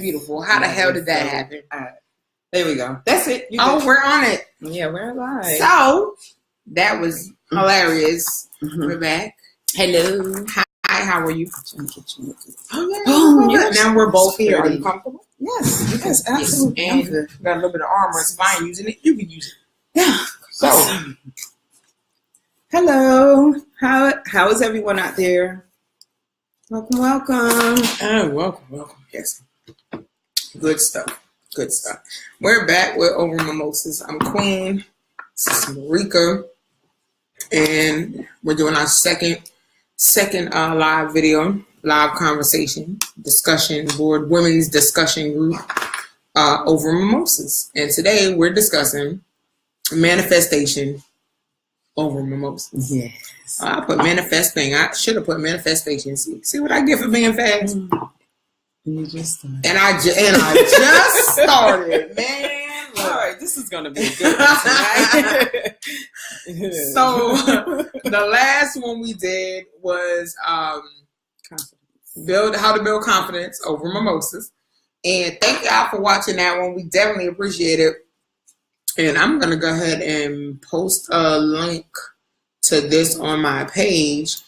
beautiful. How the hell did that happen? There we go. That's it. We're on it. Yeah, we're live. So that was hilarious. We're back. Hello. Hi, how are you? Yes. Now we're both here. Are you comfortable? Yes, absolutely. And got a little bit of armor. If I ain't using it, you can use it. Yeah. So, hello. How is everyone out there? Welcome. welcome. Yes. Good stuff. We're back with Over Mimosas. I'm Queen. This is Marika. And we're doing our second live video, live conversation, discussion board, women's discussion group over mimosas. And today we're discussing manifestation over mimosas. Yes. I put manifesting. I should have put manifestation. See what I get for being fast? You just started. And I just started, man. All right, this is gonna be a good one tonight. So the last one we did was how to build confidence over mimosas. And thank y'all for watching that one. We definitely appreciate it. And I'm gonna go ahead and post a link to this on my page.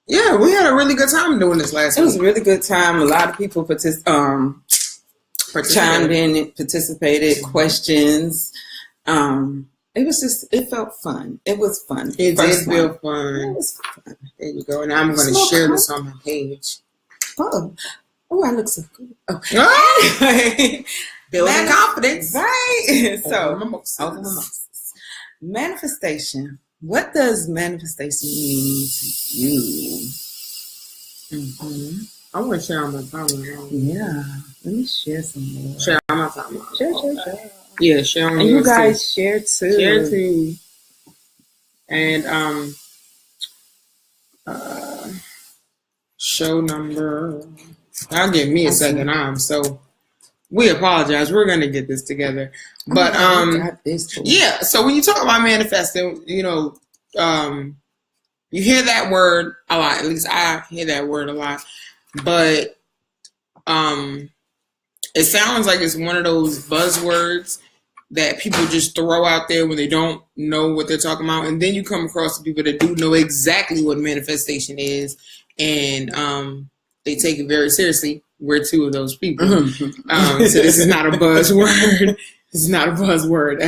Yeah, we had a really good time doing this last week. It was a really good time. A lot of people chimed in, participated, questions. It felt fun. It was fun. It did feel fun. It was fun. There you go. And I'm going to share this on my page. Oh, I look so good. Okay. Oh. Building confidence. Right. So, over mimosas. Manifestation. What does manifestation mean to you? Mm-hmm. I want to share on my timeline. Yeah. Let me share some more. Share on my timeline. Share. Yeah, share on and you guys too. Share too. Share too. And show number. I'll give me a second. So we apologize. We're gonna get this together. But yeah. So when you talk about manifesting, you hear that word a lot. At least I hear that word a lot. But it sounds like it's one of those buzzwords that people just throw out there when they don't know what they're talking about. And then you come across the people that do know exactly what manifestation is, and they take it very seriously. We're two of those people. So this is not a buzzword. This is not a buzzword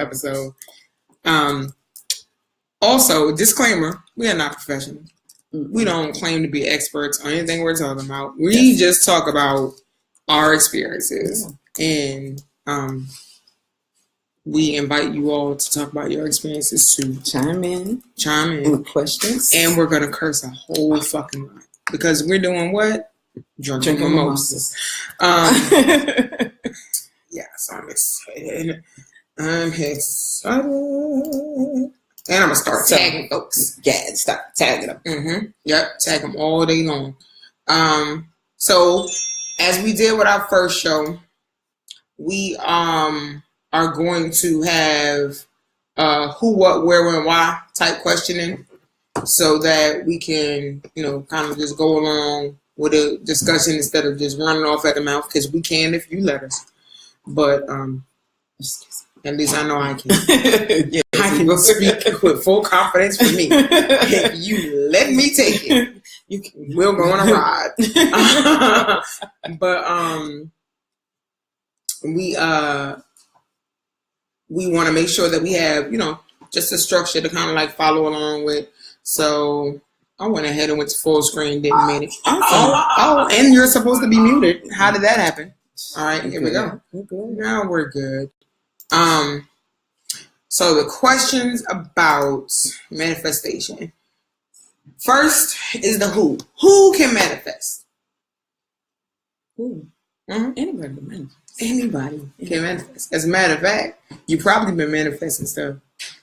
episode. Also, disclaimer, we are not professionals. We don't claim to be experts on anything we're talking about. We just talk about our experiences. And we invite you all to talk about your experiences too. Chime in. With questions. And we're going to curse a whole fucking lot. Because we're doing what? Drinking mimosas. Yeah, so I'm excited. And I'm going to start tagging folks. Yeah, start tagging them. Mm-hmm. Yep, tag them all day long. So, as we did with our first show, we are going to have who, what, where, when, why type questioning so that we can, kind of just go along with a discussion instead of just running off at the mouth, because we can if you let us. But at least I know I can. Yeah, I can speak with full confidence for me. If you let me take it, we'll go on a ride. But we want to make sure that we have, just a structure to kind of like follow along with. So I went ahead and went to full screen, didn't mean it. Oh, and you're supposed to be muted. How did that happen? All right, here we go. Now we're good. So the questions about manifestation. First is the who. Who can manifest? Who? Mm-hmm. Anybody can manifest. Anybody can manifest. As a matter of fact, you've probably been manifesting stuff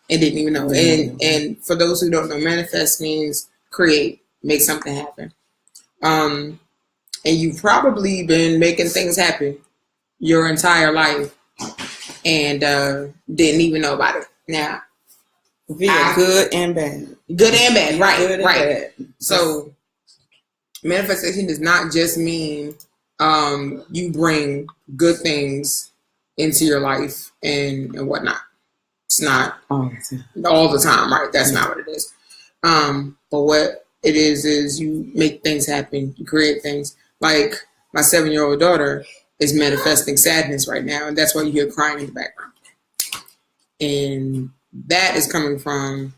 and didn't even know. And for those who don't know, manifest means create, make something happen. And you've probably been making things happen your entire life and didn't even know about it. Now, via good and bad. Good and bad, right, good and right. Bad. So manifestation does not just mean you bring good things into your life and whatnot. It's not all the time, right? That's not what it is. But what it is you make things happen, you create things. Like my 7-year-old daughter is manifesting sadness right now, and that's why you hear crying in the background. And that is coming from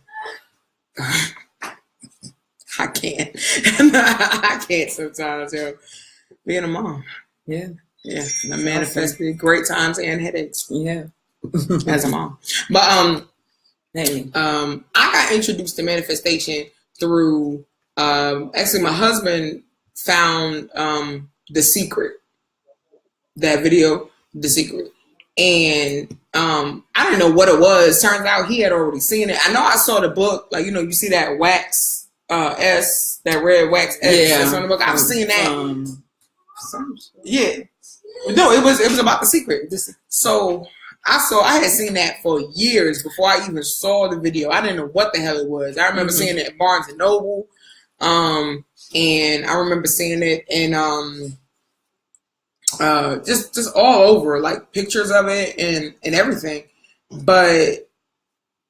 I can't. I can't sometimes, being a mom. Yeah. Yeah. And I manifested great times and headaches. Yeah. As a mom. But I got introduced to manifestation through actually my husband found The Secret. That video, The Secret. And I didn't know what it was. Turns out he had already seen it. I know I saw the book, like, you see that wax S, that red wax S that's on the book. I've seen that. Yeah. No, it was about The Secret. So I had seen that for years before I even saw the video. I didn't know what the hell it was. I remember seeing it at Barnes and Noble. And I remember seeing it in just all over, like pictures of it and everything. But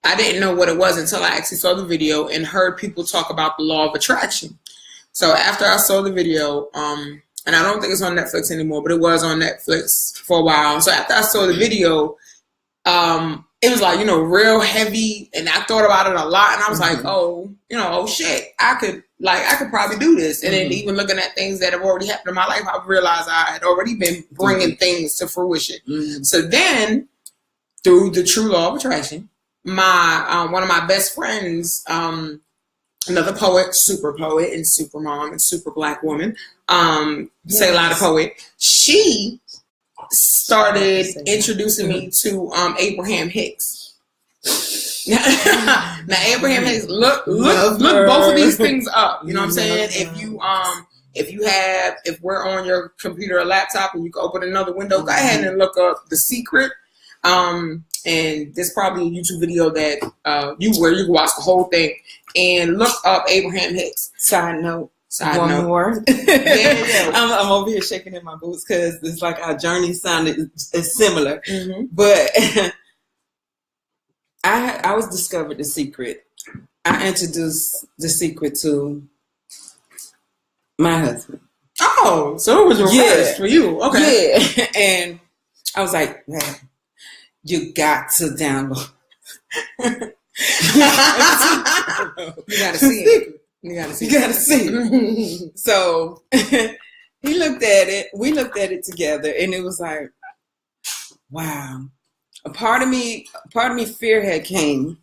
I didn't know what it was until I actually saw the video and heard people talk about the law of attraction. So after I saw the video, and I don't think it's on Netflix anymore, but it was on Netflix for a while. So after I saw the video, it was like, real heavy, and I thought about it a lot, and I was like, oh shit, I could probably do this. And then even looking at things that have already happened in my life, I realized I had already been bringing things to fruition. So then, through the true law of attraction, my one of my best friends, another poet, super poet, and super mom, and super black woman, say a lot of poet, she started introducing me to Abraham Hicks. Now Abraham Hicks, look both of these things up. You know what I'm saying? If we're on your computer or laptop and you can open another window, go ahead and look up The Secret. And there's probably a YouTube video that where you can watch the whole thing and look up Abraham Hicks. Side note. One more. Yeah. I'm over here shaking in my boots because it's like our journey sounded similar. But I was discovered The Secret. I introduced The Secret to my husband. Oh, so it was reversed for you. Okay. Yeah. And I was like, man, you got to download. You gotta see it. You gotta see it. So he looked at it. We looked at it together, and it was like, wow. A part of me, fear had came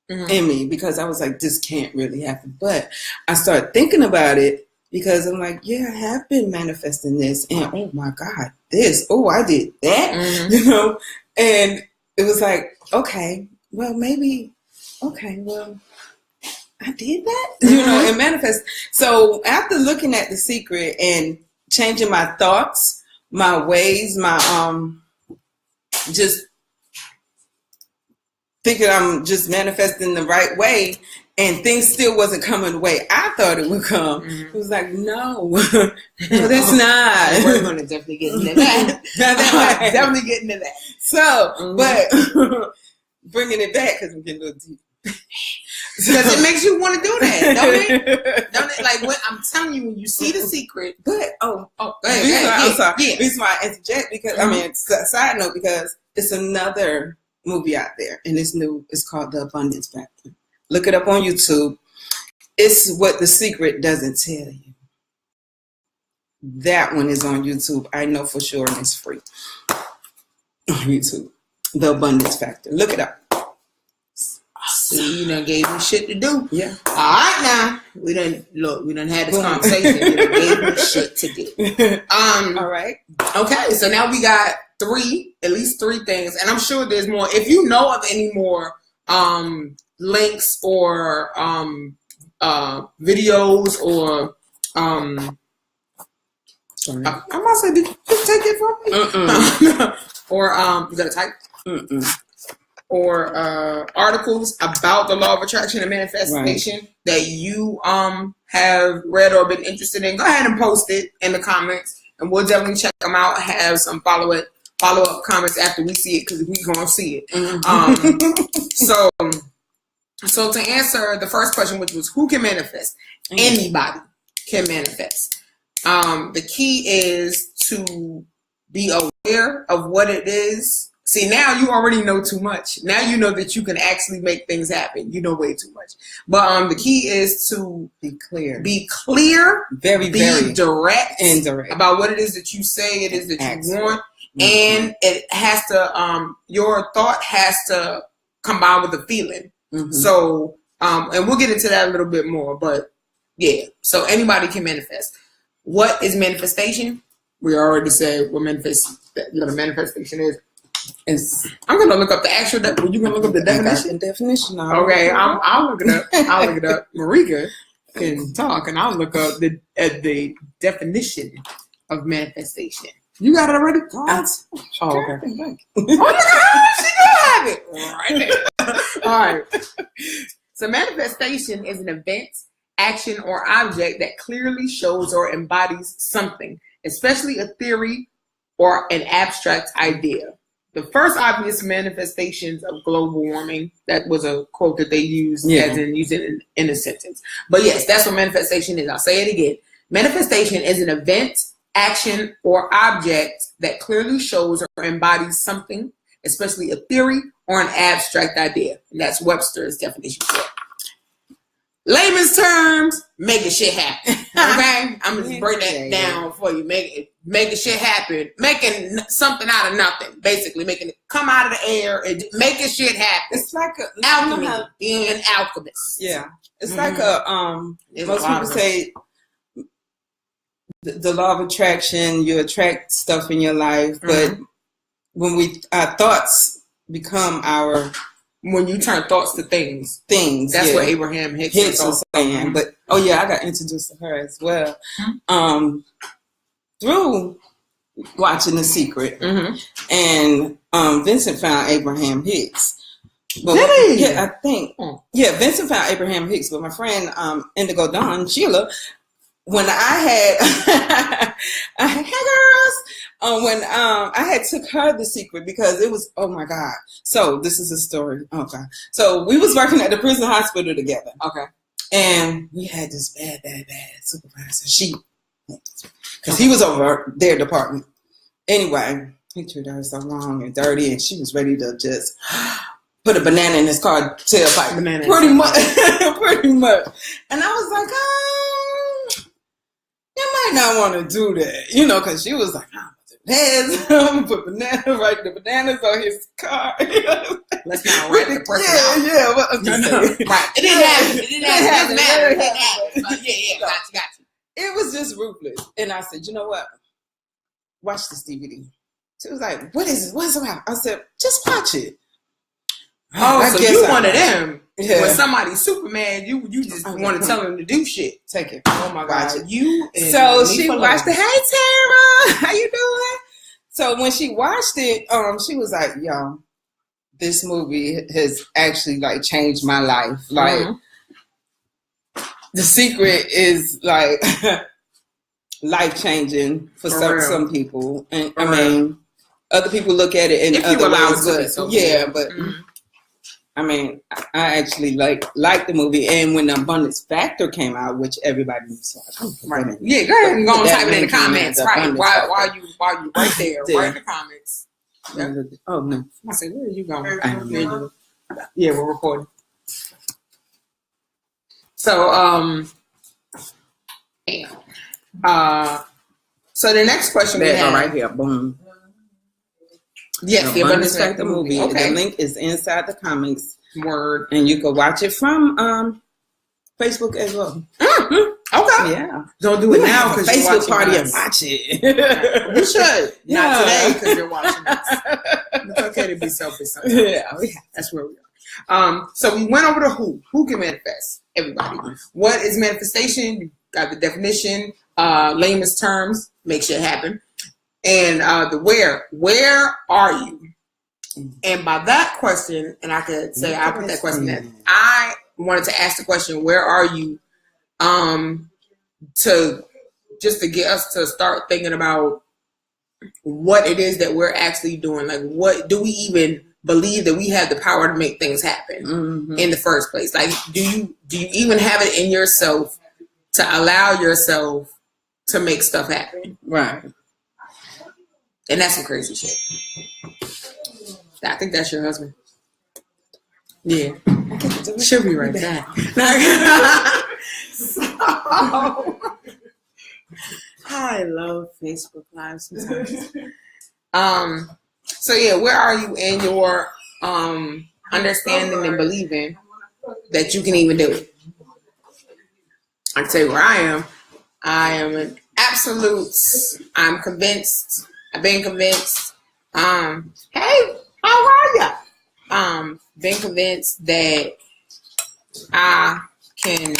in me because I was like, this can't really happen. But I started thinking about it because I'm like, yeah, I have been manifesting this, and oh my God, this. Oh, I did that. And it was like, okay, well, maybe. Okay, well. I did that, and manifest. So after looking at The Secret and changing my thoughts, my ways, my just thinking I'm just manifesting the right way, and things still wasn't coming the way I thought it would come. It was like, no, that's not. We're going to definitely get into that. Definitely get into that. So, but bringing it back because I'm getting a little deep. Because it makes you want to do that, don't it? Like when I'm telling you, when you see The Secret. But go ahead. I'm sorry. Yeah. Reason why I interject because side note because it's another movie out there and it's new. It's called The Abundance Factor. Look it up on YouTube. It's what The Secret doesn't tell you. That one is on YouTube. I know for sure, and it's free on YouTube. The Abundance Factor. Look it up. See, you done gave me shit to do. Yeah. All right, now we done had this conversation. You done gave me shit to do. All right. Okay, so now we got at least three things, and I'm sure there's more. If you know of any more links or videos or sorry. I might say, did you take it from me? Or you gotta type. articles about the law of attraction and manifestation that you have read or been interested in, go ahead and post it in the comments, and we'll definitely check them out. Have some follow up comments after we see it, because we're gonna see it. So to answer the first question, which was who can manifest, anybody can manifest. The key is to be aware of what it is. See, now you already know too much. Now you know that you can actually make things happen. You know way too much. But the key is to be clear. Very direct and direct about what it is that you say it is that you want. And it has to, your thought has to combine with the feeling. So, and we'll get into that a little bit more, but yeah, so anybody can manifest. What is manifestation? We already said what manifestation is. I'm going to look up the actual, you going to look up the definition? Definition. Okay, I'll look it up. I'll look it up. Marika can talk, and I'll look up the definition of manifestation. You got it already? Okay. Oh my God, she do have it. Right there. All right. So manifestation is an event, action, or object that clearly shows or embodies something, especially a theory or an abstract idea. The first obvious manifestations of global warming, that was a quote that they used as in using in a sentence. But yes, that's what manifestation is. I'll say it again. Manifestation is an event, action, or object that clearly shows or embodies something, especially a theory or an abstract idea. And that's Webster's definition for it. Layman's terms, making shit happen. Okay? I'm going to break that down for you. Making shit happen. Making something out of nothing. Basically, making it come out of the air and making shit happen. It's like alchemy. Being an alchemist. Yeah. It's like most people say the law of attraction, you attract stuff in your life, but when our thoughts become when you turn thoughts to things, that's what Abraham Hicks was saying. But I got introduced to her as well through watching The Secret, and Vincent found Abraham Hicks. But, did he? Yeah, I think. Yeah, Vincent found Abraham Hicks, but my friend Indigo Dawn Sheila, when I had took her The Secret, because it was, oh my God. So this is a story. Okay. So we was working at the prison hospital together. Okay. And we had this bad supervisor. Because he was over their department. Anyway, he treated her so wrong and dirty, and she was ready to just put a banana in his car tailpipe. Pretty much. And I was like, you might not want to do that, because she was like, I'm gonna put the bananas on his car. Let's not write the person out. Right. It didn't happen. It didn't happen. Gotcha. It was just ruthless. And I said, you know what? Watch this DVD. She was like, what is it? What's it about? I said, just watch it. So you one of them. Yeah. When somebody's Superman, you just want to tell them to do shit. Take it. Oh my God. So she watched it. Hey Tara, how you doing? So when she watched it, she was like, yo, this movie has actually changed my life. The Secret is life changing for some people. And I mean, other people look at it in other ways. But I mean, I actually like the movie, and when the Abundance Factor came out, which everybody saw, right? Yeah, go ahead and go and type it in the comments, right? While you right there, write in the comments. Yeah. Oh no! I said, where are you going? Yeah, we're recording. So, so the next question we have right here, boom. Yes, the Abundance Factor movie. Okay. The link is inside the comments. Word. And you can watch it from Facebook as well. Okay. Yeah. Don't do it now because Facebook you're party and watch it. You should. Yeah. Not today because you're watching this. It's okay to be selfish sometimes. Yeah. That's where we are. So we went over to who. Who can manifest? Everybody. What is manifestation? You got the definition. Layman's terms. Make shit happen. And the where. Where are you? And by that question, and I could say I put that question in, I wanted to ask the question, where are you? To get us to start thinking about what it is that we're actually doing. Like, what do we even believe that we have the power to make things happen in the first place? Like, do you even have it in yourself to allow yourself to make stuff happen? Right. And that's some crazy shit. I think that's your husband. Yeah. She'll be right back. So, I love Facebook Live sometimes. So yeah, where are you in your understanding and believing that you can even do it? I can tell you where I am. I am an absolute. I'm convinced. I've been convinced. Hey, how are ya? Been convinced that I can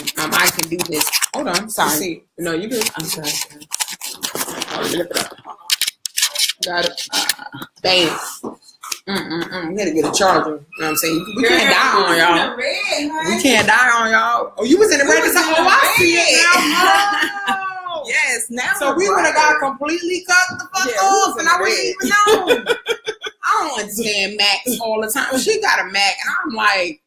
do this. Hold on, sorry. No, you good. I'm sorry. Let me lift it up. Got it. Bam. We had to get a charger. You know what I'm saying? We can't die on y'all. We can't die on y'all. Oh, you was in the red. Oh, I see it now. Oh. Yes, now. So we would have got completely cut the fuck off, and I wouldn't even know. I don't understand Macs all the time. She got a Mac, and I'm like,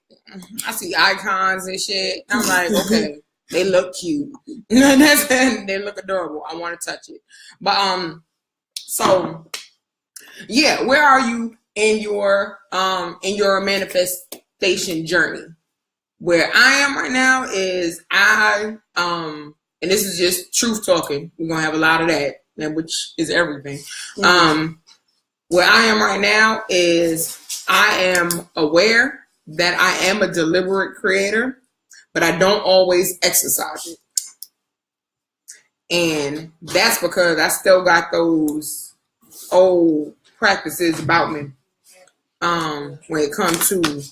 I see icons and shit. I'm like, okay, they look cute. They look adorable. I want to touch it. But so yeah, where are you in your manifestation journey? Where I am right now is and this is just truth talking. We're gonna have a lot of that, which is everything. Where I am right now is I am aware that I am a deliberate creator, but I don't always exercise it. And that's because I still got those old practices about me when it comes to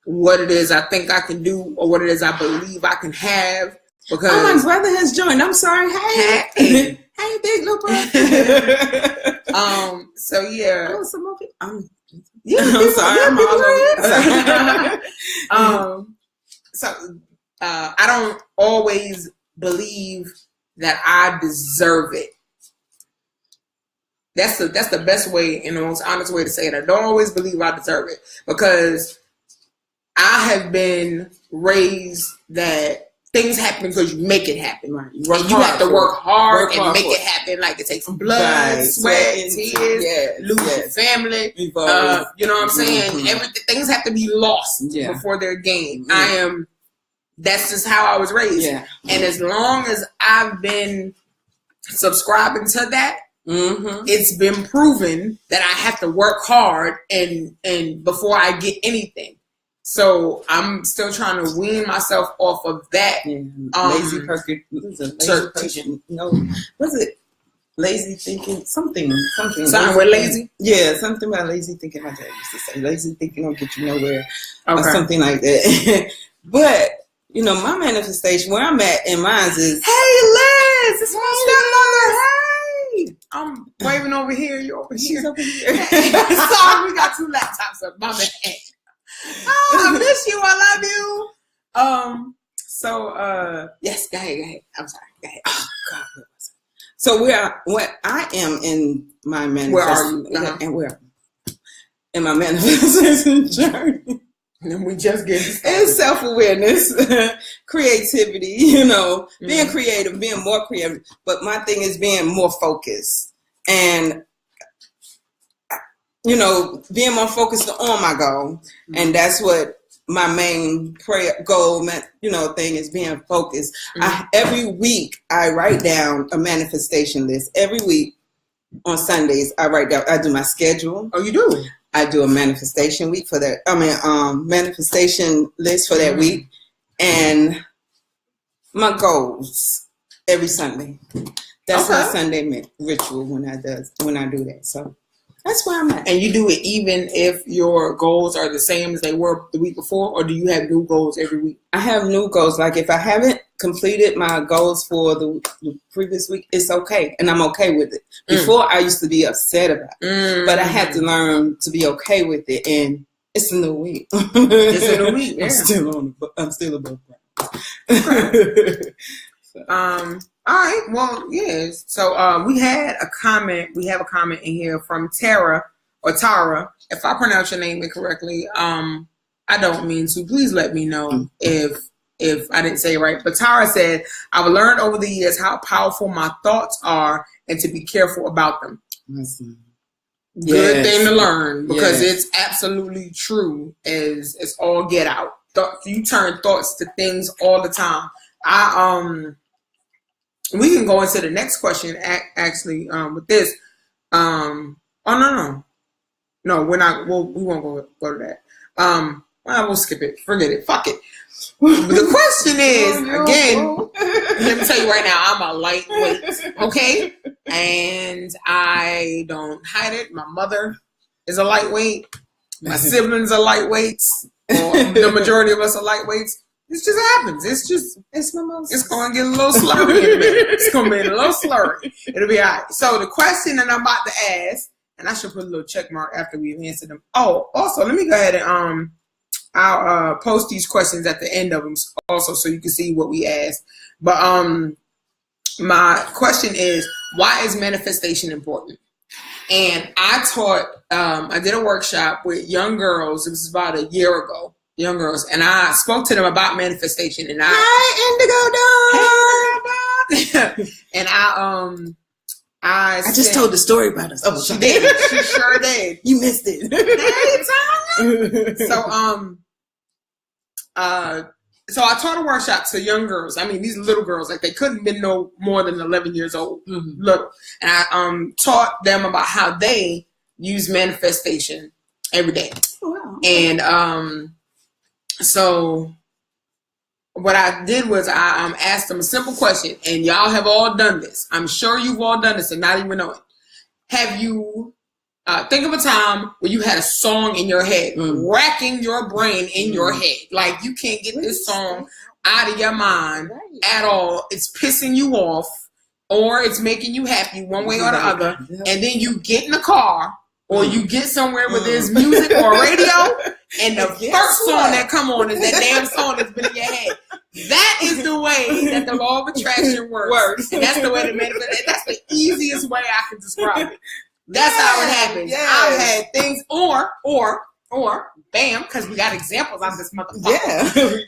what it is I think I can do or what it is I believe I can have. Because my brother has joined. I'm sorry. Hey. Hey, big little brother. So yeah. Oh, some more people. I'm sorry. I'm all over. So I don't always believe that I deserve it. That's the best way and the most honest way to say it. I don't always believe I deserve it because I have been raised that things happen because you make it happen. Right. You have to work hard and make it happen. Like it takes blood, sweat, tears, lose your family. You know what I'm saying? Things have to be lost before they're gained. That's just how I was raised. Yeah. And as long as I've been subscribing to that, it's been proven that I have to work hard and before I get anything. So I'm still trying to wean myself off of that. Lazy person. No, was it lazy thinking? Something with lazy? Yeah, something about lazy thinking. My dad used to say, lazy thinking don't get you nowhere. Or something like that. But, my manifestation, where I'm at in mine is, hey, Liz, it's my stepmother. Hey. I'm waving over here. You're over here. She's over here. Sorry, we got two laptops up. My bad. Oh, I miss you. I love you. So yes, go ahead. I'm sorry. Go ahead. Oh, God. So where I am in my manifestation, where are you? And where in my manifestation journey? And we just get it's self-awareness, creativity, being creative, being more creative. But my thing is being more focused and being more focused on my goal. And that's what my main goal, thing is, being focused. Every week I write down a manifestation list. Every week on Sundays I write down, I do my schedule. Oh, you do? I do a manifestation week for that. Manifestation list for that week. And my goals every Sunday. That's my Sunday ritual when I do that. So that's where I'm at. And you do it even if your goals are the same as they were the week before, or do you have new goals every week? I have new goals. Like if I haven't completed my goals for the previous week, it's okay. And I'm okay with it. Before, I used to be upset about it. But I had to learn to be okay with it. And it's a new week. It's a new week. Yeah. I'm still above ground. So. All right. Well, yes. So we have a comment in here from Tara. If I pronounce your name incorrectly, I don't mean to. Please let me know if I didn't say it right. But Tara said, I've learned over the years how powerful my thoughts are and to be careful about them. Good thing to learn, because it's absolutely true as it's all get out. You turn thoughts to things all the time. We can go into the next question actually with this. No, we're not. We won't go to that. We'll skip it. Forget it. Fuck it. The question is, again, let me tell you right now, I'm a lightweight, okay? And I don't hide it. My mother is a lightweight. My siblings are lightweights. Or the majority of us are lightweights. It just happens. It's going to get a little slurry in a minute. It's going to be a little slurry. It'll be all right. So the question that I'm about to ask, and I should put a little check mark after we've answered them. Oh, also, let me go ahead and I'll post these questions at the end of them also, so you can see what we asked. But my question is, why is manifestation important? And I did a workshop with young girls. It was about a year ago. Young girls, and I spoke to them about manifestation. And and I just told the story about us. Oh, she did. She sure did. You missed it. So I taught a workshop to young girls. I mean, these little girls, like they couldn't have been no more than 11 years old, little. And I taught them about how they use manifestation every day. Oh, wow. And so what I did was I asked them a simple question, and y'all have all done this. I'm sure you've all done this and not even know it. Have you think of a time where you had a song in your head, racking your brain in your head, like you can't get this song out of your mind at all. It's pissing you off, or it's making you happy one way or the other, and then you get in the car or you get somewhere where there's music or radio, and the first song that come on is that damn song that's been in your head. That is the way that the law of attraction works. And that's the way to manifest. That's the easiest way I can describe it. That's how it happens. I've had things, or, bam, because we got examples on this motherfucker.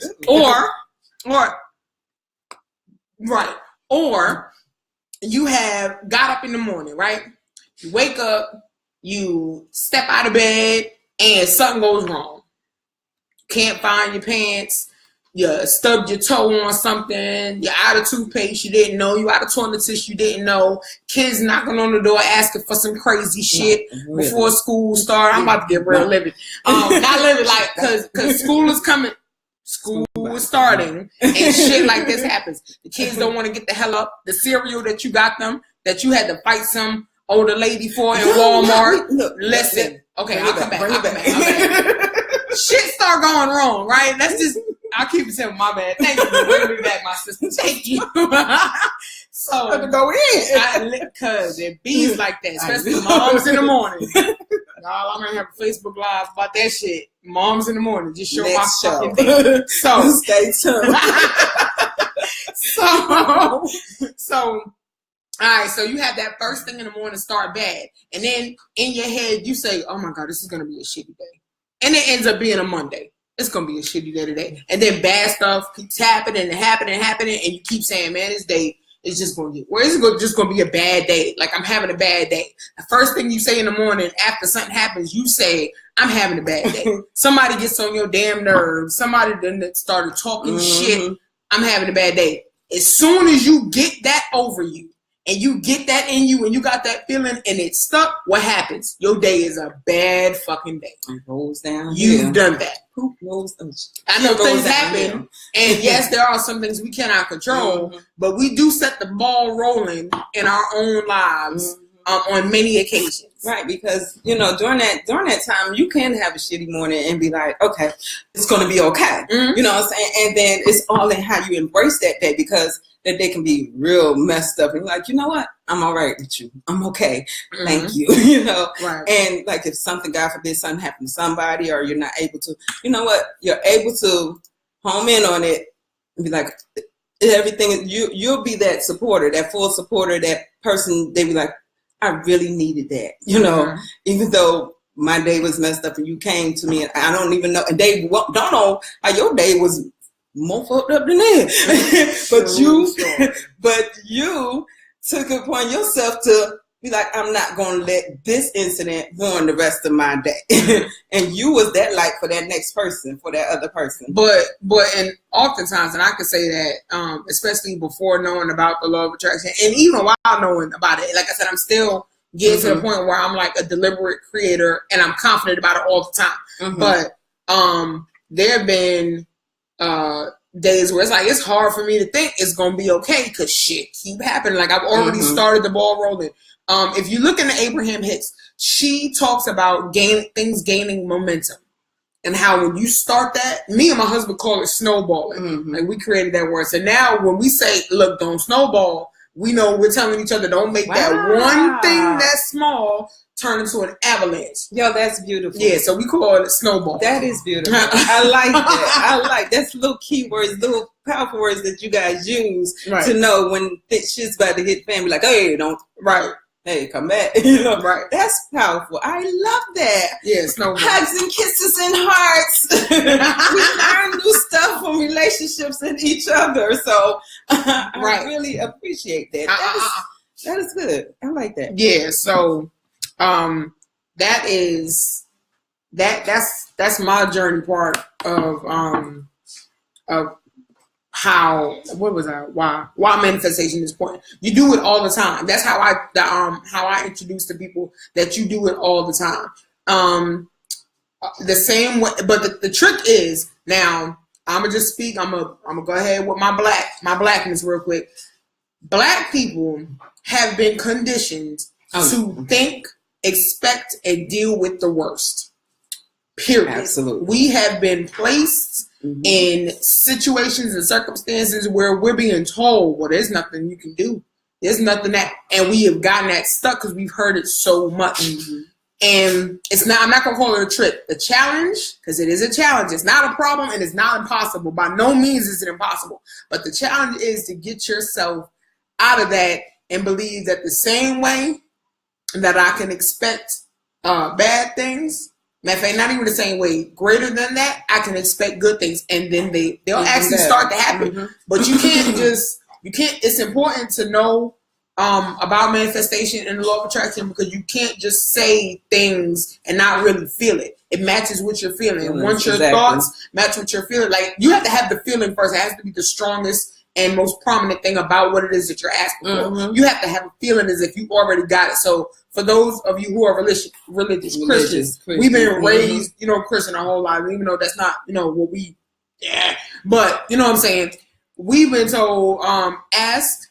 Or you have got up in the morning, right? You wake up, you step out of bed, and something goes wrong. Can't find your pants. You stubbed your toe on something. You're out of toothpaste you didn't know. You out of toilet tissue you didn't know. Kids knocking on the door asking for some crazy shit before school started. I'm about to get real livid. Not livid, like, because school is coming. School is starting, and shit like this happens. The kids don't want to get the hell up. The cereal that you got them, that you had to fight some older lady for in Walmart. Listen. Okay, I'll come back. Shit start going wrong, right? I'll keep it simple. My bad. Thank you for bringing me back, my sister. Thank you. So, to go in. Because it bees like that, especially moms in the morning. Y'all, I'm going to have a Facebook Live about that shit. Moms in the morning. Just show my fucking day. So, stay tuned. So, all right, so you have that first thing in the morning start bad. And then in your head, you say, oh my God, this is going to be a shitty day. And it ends up being a Monday. It's going to be a shitty day today. And then bad stuff keeps happening, and you keep saying, man, this day is just going to get worse. It's just going to be a bad day. Like, I'm having a bad day. The first thing you say in the morning after something happens, you say, I'm having a bad day. Somebody gets on your damn nerves. Somebody done started talking shit. I'm having a bad day. As soon as you get that over you, and you get that in you, and you got that feeling, and it's stuck, what happens? Your day is a bad fucking day. It rolls down. You've done that. Poop rolls down. I know things happen, and yes, there are some things we cannot control, but we do set the ball rolling in our own lives on many occasions. Right, because during that time you can have a shitty morning and be like, okay, it's gonna be okay. Mm-hmm. You know what I'm saying? And then it's all in how you embrace that day, because that day can be real messed up and you're like, you know what? I'm all right with you. I'm okay. Mm-hmm. Thank you. Right. And like if something, God forbid, something happened to somebody, or you're not able to, you know what? You're able to home in on it and be like, everything, you'll be that supporter, that full supporter, that person. They be like, I really needed that, Mm-hmm. even though my day was messed up and you came to me and I don't even know, and they don't know how your day was more fucked up than that. but you took it upon yourself to be like, I'm not going to let this incident ruin the rest of my day. And you was that light for that next person, for that other person. But and oftentimes, and I could say that, especially before knowing about the law of attraction, and even while knowing about it, like I said, I'm still getting to the point where I'm like a deliberate creator, and I'm confident about it all the time. Mm-hmm. But there have been days where it's like it's hard for me to think it's gonna be okay because shit keep happening. Like I've already started the ball rolling. If you look into Abraham Hicks, she talks about things gaining momentum. And how when you start that, me and my husband call it snowballing. Mm-hmm. Like we created that word. So now when we say, look, don't snowball, we know we're telling each other, don't make that one thing that's small turn into an avalanche. Yo, that's beautiful. Yeah, so we call it snowball. That is beautiful. I like that. That's little keywords, little powerful words that you guys use to know when shit's about to hit fan. Be like, hey, don't. Right. Hey, come back. Right. That's powerful. I love that. Yeah, snowball. Hugs and kisses and hearts. We learn new stuff from relationships and each other. So I really appreciate that. That is good. I like that. Yeah. So that is that's my journey part of how why manifestation is important. You do it all the time. That's how I introduce to people that you do it all the time. The same way, but the trick is, now I'm gonna just speak. I'm gonna go ahead with my blackness real quick. Black people have been conditioned to think, expect, and deal with the worst. Period. Absolutely. We have been placed in situations and circumstances where we're being told, well, there's nothing you can do. There's nothing and we have gotten that stuck because we've heard it so much. And I'm not going to call it a trick. The challenge, because it is a challenge, it's not a problem and it's not impossible. By no means is it impossible. But the challenge is to get yourself out of that and believe that the same way that I can expect bad things, matter of fact, not even the same way, greater than that, I can expect good things, and then they'll actually start to happen. But you can't it's important to know about manifestation and the law of attraction, because you can't just say things and not really feel it. It matches what you're feeling. Once your thoughts match what you're feeling, like you have to have the feeling first. It has to be the strongest and most prominent thing about what it is that you're asking for. You have to have a feeling as if you already got it. So for those of you who are religious Christians, we've been raised, Christian our whole life, even though that's not, what we, but you know what I'm saying? We've been told, ask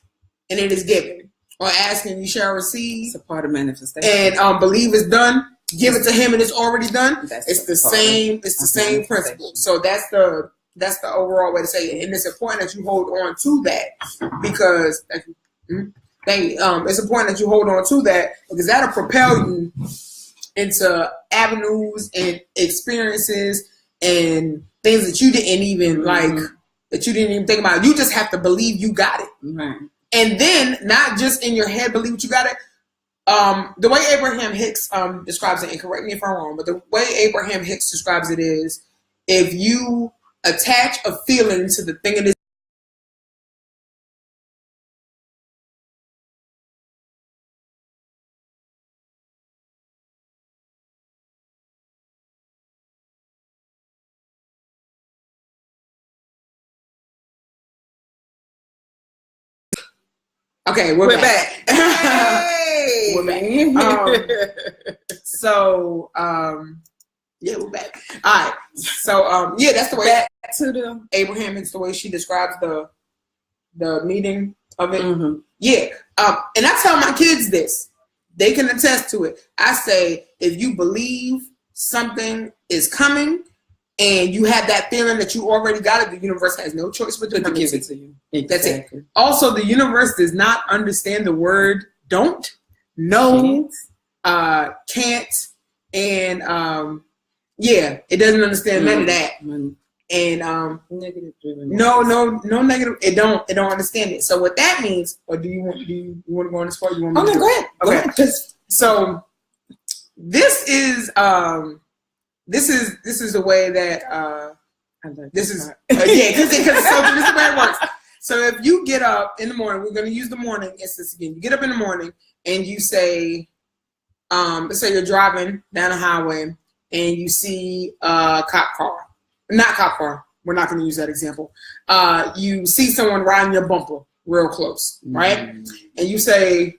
and it is given, or ask and you shall receive. It's a part of manifestation. And believe it's done. Give it to him and it's already done. It's the same principle. So that's the overall way to say it. And it's important that you hold on to that, because it's important that you hold on to that, because that'll propel you into avenues and experiences and things that you didn't even that you didn't even think about. You just have to believe you got it. And then not just in your head believe you got it. The way Abraham Hicks describes it, and correct me if I'm wrong, but the way Abraham Hicks describes it is, if you attach a feeling to the thing it is. Okay, we're back. Hey! We're back. Yeah, we're back. All right. So, that's the way. Back to the Abraham. It's the way she describes the meaning of it. Yeah. And I tell my kids this. They can attest to it. I say, if you believe something is coming and you have that feeling that you already got it, the universe has no choice but to give it to you. Exactly. That's it. Also, the universe does not understand the word don't, no, can't, and it doesn't understand none of that. And negative driven. No negative. It don't understand it. So what that means, or do you want to go on this part? You want me to go ahead. Okay. Go ahead. So this is the way that this is because this is the way it works. So if you get up in the morning, we're going to use the morning instance again. You get up in the morning and you say, let's say you're driving down a highway and you see a cop car. Not cop car. We're not going to use that example. You see someone riding your bumper real close, right? And you say,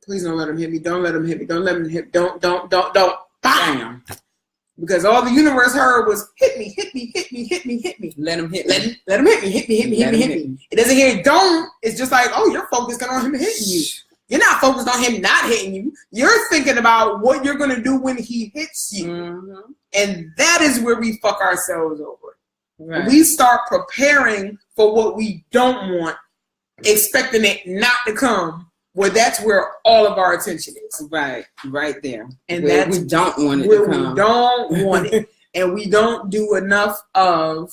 please don't let him hit me. Don't let him hit me. Don't let him hit me. Don't. Bam. Because all the universe heard was hit me. Let him hit me. Let him hit me. Hit me. It doesn't hear don't. It's just like, oh, you're focused on him hitting you. You're not focused on him not hitting you. You're thinking about what you're going to do when he hits you. Mm-hmm. And that is where we fuck ourselves over. Right. We start preparing for what we don't want, expecting it not to come. Well, that's where all of our attention is. Right there. And that's we don't want it to come. We don't want it. And we don't do enough of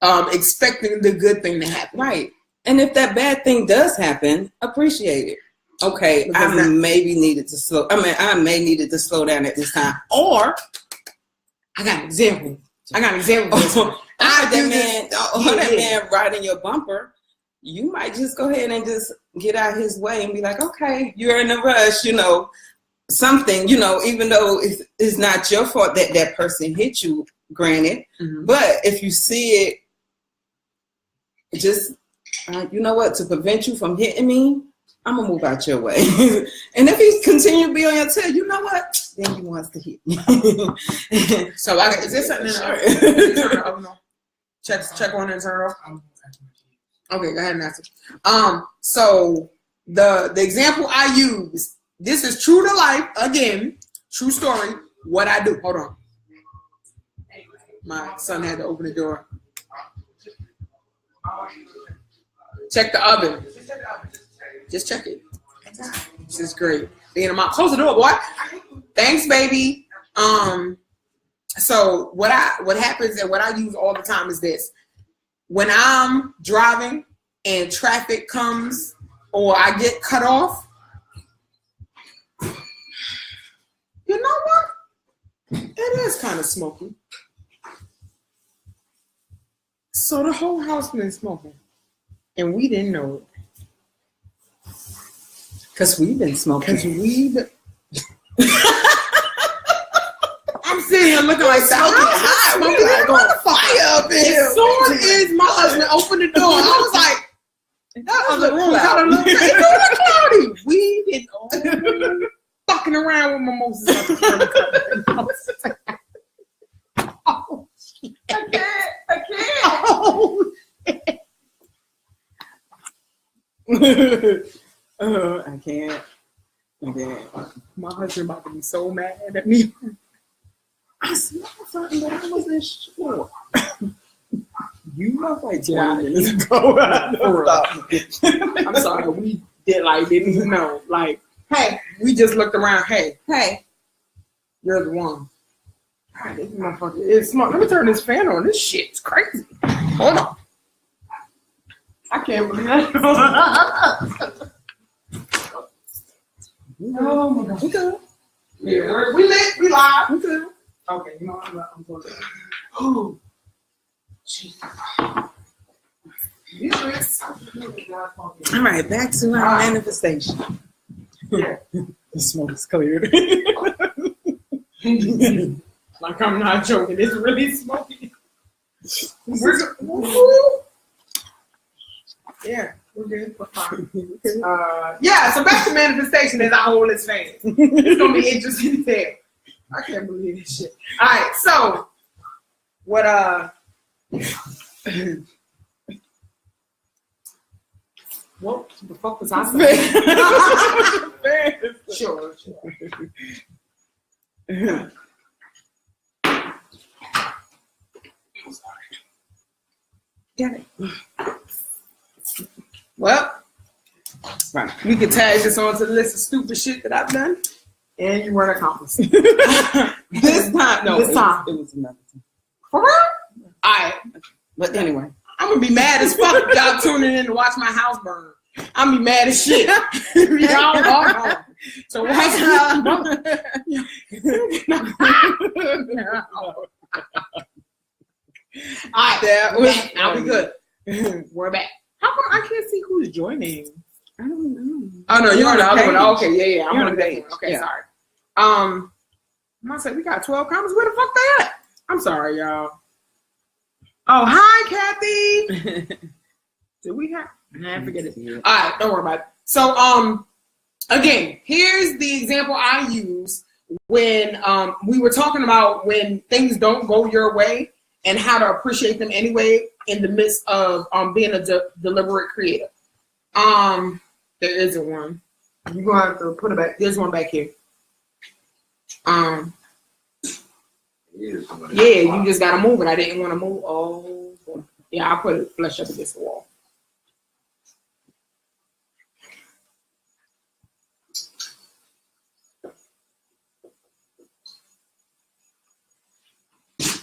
expecting the good thing to happen. Right. And if that bad thing does happen, appreciate it. Okay, I may needed to slow down at this time. Or I got an example. I that man riding your bumper, you might just go ahead and just get out his way and be like, okay, you're in a rush, something, even though it's not your fault that that person hit you, granted. Mm-hmm. But if you see it, just, you know what, to prevent you from hitting me, I'm going to move out your way. And if he continue to be on your tail, you know what? Then he wants to hit me. So, is there something in the oven? Check on and turn it off. Okay, go ahead and answer. So, the example I use, this is true to life. Again, true story. What I do. Hold on. My son had to open the door. Check the oven. Just check it. This is great. Being a mom. Close the door, boy. Thanks, baby. So what happens and what I use all the time is this. When I'm driving and traffic comes or I get cut off, you know what? It is kind of smoky. So the whole house been smoking. And we didn't know it. Because we've been smoking. I'm sitting here looking like that. Smoking like on fire up here. As soon as my husband opened the door, I was like, that other room kind of looked cloudy. We been fucking around with mimosas. Oh, shit. I can't. Oh, shit. I can't. My husband about to be so mad at me. I smelled something, but I wasn't sure. You look like 20 minutes ago. I'm sorry, we didn't even know. Like, hey, we just looked around. Hey, you're the one. God, this motherfucker is smart. Let me turn this fan on. This shit's crazy. Hold on. I can't believe that. Oh my God. We good. Yeah, we lit. We live. We good. Okay, you know what? I'm going to. Oh, jeez. All right, back to our manifestation. Yeah. The smoke is cleared. Like I'm not joking. It's really smoky. Yeah, we're good. We're fine. So back to manifestation as I hold this fan. It's gonna be interesting to tell. I can't believe this shit. All right, so what? What the fuck was I saying? Sure. Got it. Well, Right. we can tag this onto the list of stupid shit that I've done, and you weren't accomplice. This time, no. This time. It was another time. For real? All right. But anyway. I'm going to be mad as fuck if y'all tuning in to watch my house burn. I'm going to be mad as shit. Y'all walk home. So watch my burn. All right. Now we good. We're back. How come I can't see who's joining? I don't know. Oh, no, you're on the other one. Okay, yeah. I'm You're on the page. Okay, sorry. I'm going to say we got 12 comments. Where the fuck they at? I'm sorry, y'all. Oh, hi, Kathy. Did we have? Nah, forget it. All right, don't worry about it. So, again, here's the example I use when we were talking about when things don't go your way and how to appreciate them anyway in the midst of being a deliberate creator. There isn't one. You're gonna have to put it back. There's one back here. Yeah, you just gotta move it. I didn't want to move. Oh, yeah, I put it flush up against the wall.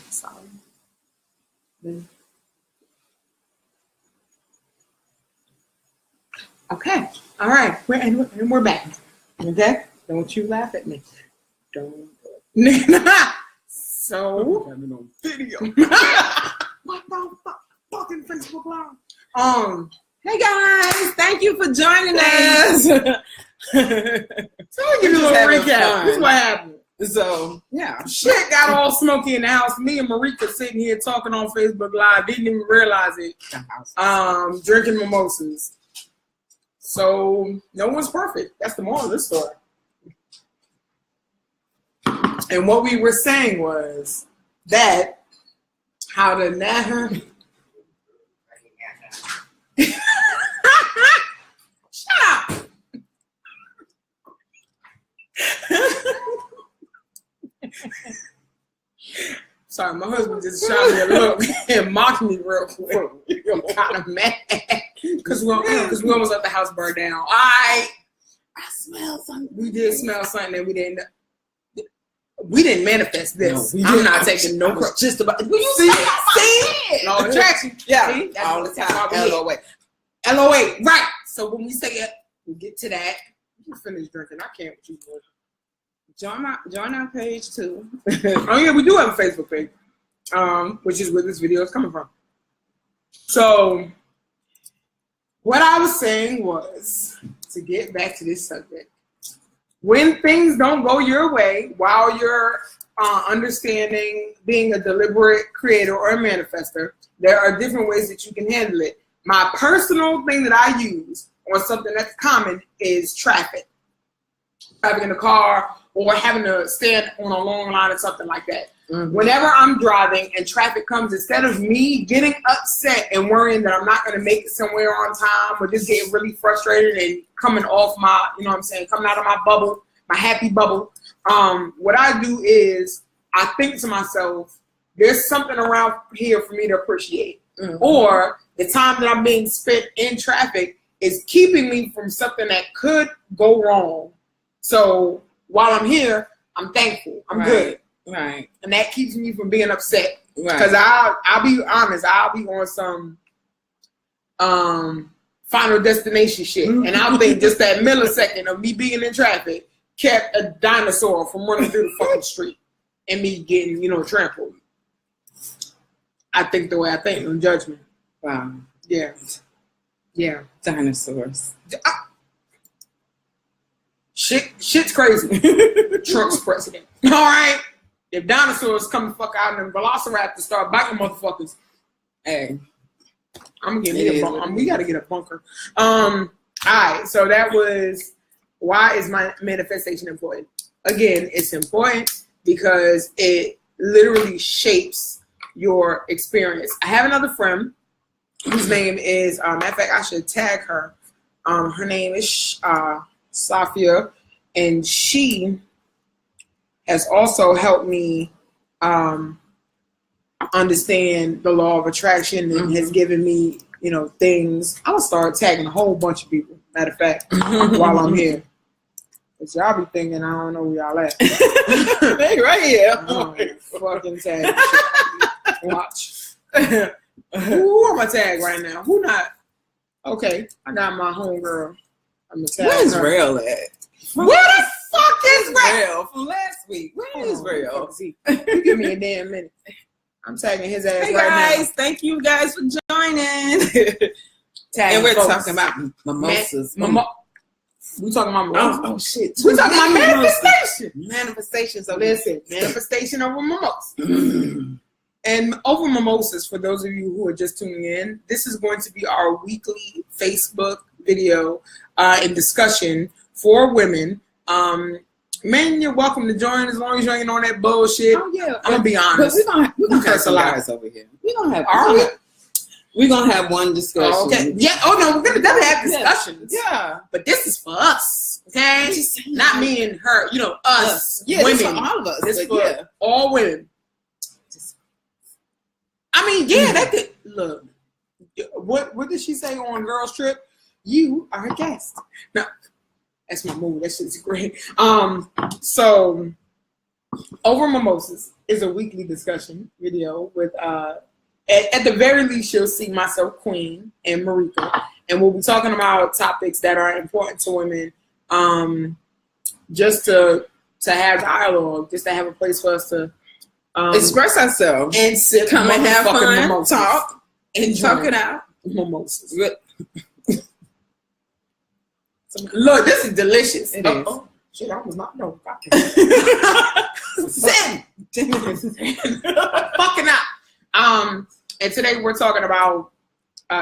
Sorry. Okay. All right. We're back. Okay. Don't you laugh at me. Don't. So. Video. What the fuck? Fucking Facebook Live. Hey guys, thank you for joining us. So I'll give you a little recap. This is what happened. So yeah, shit got all smoky in the house. Me and Marika sitting here talking on Facebook Live. Didn't even realize it. Drinking mimosas. So no one's perfect. That's the moral of this story. And what we were saying was that how to never. Shut up. Sorry, my husband just shot me a look and mocked me real quick. I'm kind of mad because we almost let the house burn down. I smell something. We did smell something, and we didn't manifest this. No, I'm not taking no credit. Just about. Will you see? Law of attraction. Yeah, see? That's all the time. LOA. LOA. Right. So when we say it, we get to that. You finish drinking. I can't with you. Join our page too. Oh yeah, we do have a Facebook page, which is where this video is coming from. So what I was saying was, to get back to this subject, when things don't go your way while you're understanding being a deliberate creator or a manifestor, there are different ways that you can handle it. My personal thing that I use on something that's common is traffic. Traffic in the car, or having to stand on a long line or something like that. Mm-hmm. Whenever I'm driving and traffic comes, instead of me getting upset and worrying that I'm not going to make it somewhere on time, or just getting really frustrated and coming off my, coming out of my bubble, my happy bubble, what I do is I think to myself, there's something around here for me to appreciate. Mm-hmm. Or the time that I'm being spent in traffic is keeping me from something that could go wrong. So while I'm here, I'm thankful. I'm good. Right. And that keeps me from being upset. Because I'll be honest, I'll be on some Final Destination shit. Mm-hmm. And I'll think just that millisecond of me being in traffic kept a dinosaur from running through the fucking street and me getting, trampled. I think the way I think, no judgment. Wow. Yeah. Yeah. Dinosaurs. Shit's crazy. Trump's president. All right. If dinosaurs come the fuck out and velociraptors start biting motherfuckers, hey, I'm gonna get we gotta get a bunker. All right. So that was why is my manifestation important? Again, it's important because it literally shapes your experience. I have another friend whose name is matter of fact, I should tag her. Her name is Safia, and she has also helped me understand the law of attraction and has given me, things. I'm gonna start tagging a whole bunch of people. Matter of fact, while I'm here, cause y'all be thinking I don't know where y'all at. They right here. Fucking tag. Watch. Who am I tag right now? Who not? Okay, I got my homegirl. I'm gonna tag Where's her. Rail at? Where the fuck is Rail? Rail from last week. Where is Rail? You give me a damn minute. I'm tagging his ass Hey right guys, thank you guys for joining. now. And we're folks. talking about mimosas. We talking about mimosas. Oh shit. We talking about manifestation. Manifestations of Listen, manifestation over mimosas. And over mimosas, for those of you who are just tuning in, this is going to be our weekly Facebook video and discussion for women. Men, you're welcome to join as long as you ain't on that bullshit. Oh yeah, I'm gonna be honest. We're gonna have some guys over here. We're gonna have one discussion. Oh, okay. Yeah. Oh no, we're gonna definitely have discussions. Yeah. But this is for us. Okay. Not me and her. Us. Yeah, women. this for all of us. This for all women. I mean, yeah, that could look. What did she say on Girls Trip? You are a guest. No, that's my move. That shit's great. So over mimosas is a weekly discussion video with at the very least you'll see myself, Queen, and Marika, and we'll be talking about topics that are important to women. Just to have dialogue, just to have a place for us to express ourselves and sit, come and have fun, mimosas. talk, and talk it out. Mimosas. Look, this is delicious. It is. Oh, shit, I was not no. Fucking out. And today we're talking about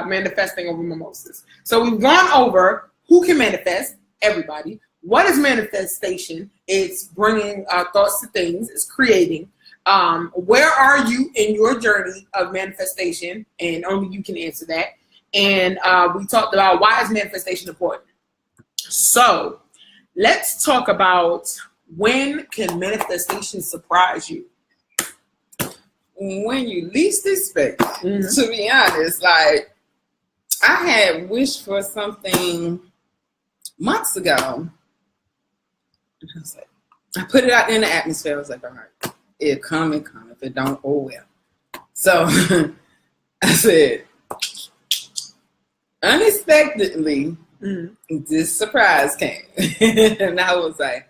manifesting over mimosas. So we've gone over who can manifest. Everybody. What is manifestation? It's bringing thoughts to things. It's creating. Where are you in your journey of manifestation? And only you can answer that. And we talked about why is manifestation important. So let's talk about when can manifestation surprise you? When you least expect it. To be honest, like I had wished for something months ago. And I was like, I put it out in the atmosphere. I was like, all right, it'll come and come. If it don't, oh well. So I said, unexpectedly, this surprise came. And I was like,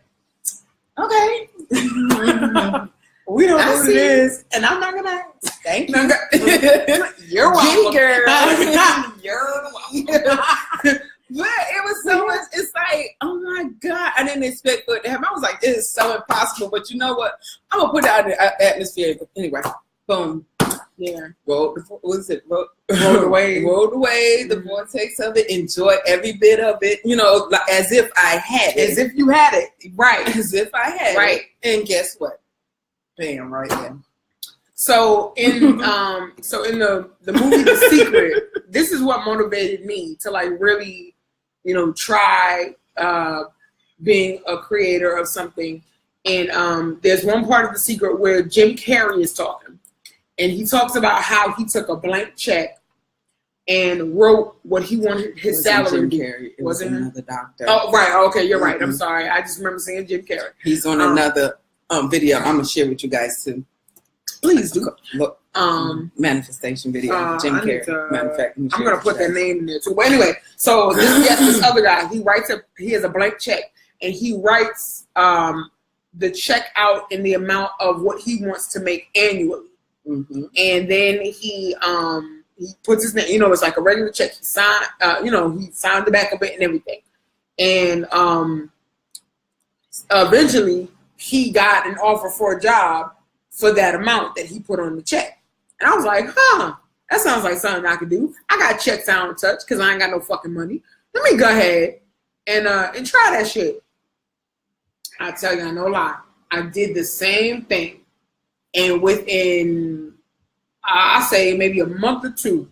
okay. We don't know what it is. And I'm not going to. Thank you. You're welcome. You're welcome. But it was so much, it's like, oh my God, I didn't expect for it to happen. I was like, this is so impossible. But you know what? I'm going to put it out in the atmosphere. Anyway, boom. Yeah. Rolled the Mm-hmm. vortex of it, enjoy every bit of it, like as if I had it. As if you had it. Right. As if I had right. it. And guess what? Bam, right there. So in the movie The Secret, this is what motivated me to like really, try being a creator of something. And there's one part of The Secret where Jim Carrey is talking. And he talks about how he took a blank check and wrote what he wanted his salary to be. It wasn't another doctor. Oh, right. Okay, you're right. I'm sorry. I just remember seeing Jim Carrey. He's on another video. I'm going to share with you guys too. Please do. Look, manifestation video. Jim Carrey. I'm going to put that name in there too. But anyway, so this other guy, he has a blank check and he writes the check out in the amount of what he wants to make annually. Mm-hmm. And then he puts his name, it's like a regular check. He signed, he signed the back of it and everything. And eventually he got an offer for a job for that amount that he put on the check. And I was like, that sounds like something I could do. I got checks I don't touch because I ain't got no fucking money. Let me go ahead and try that shit. I tell you, no lie. I did the same thing. And within, I say maybe a month or two,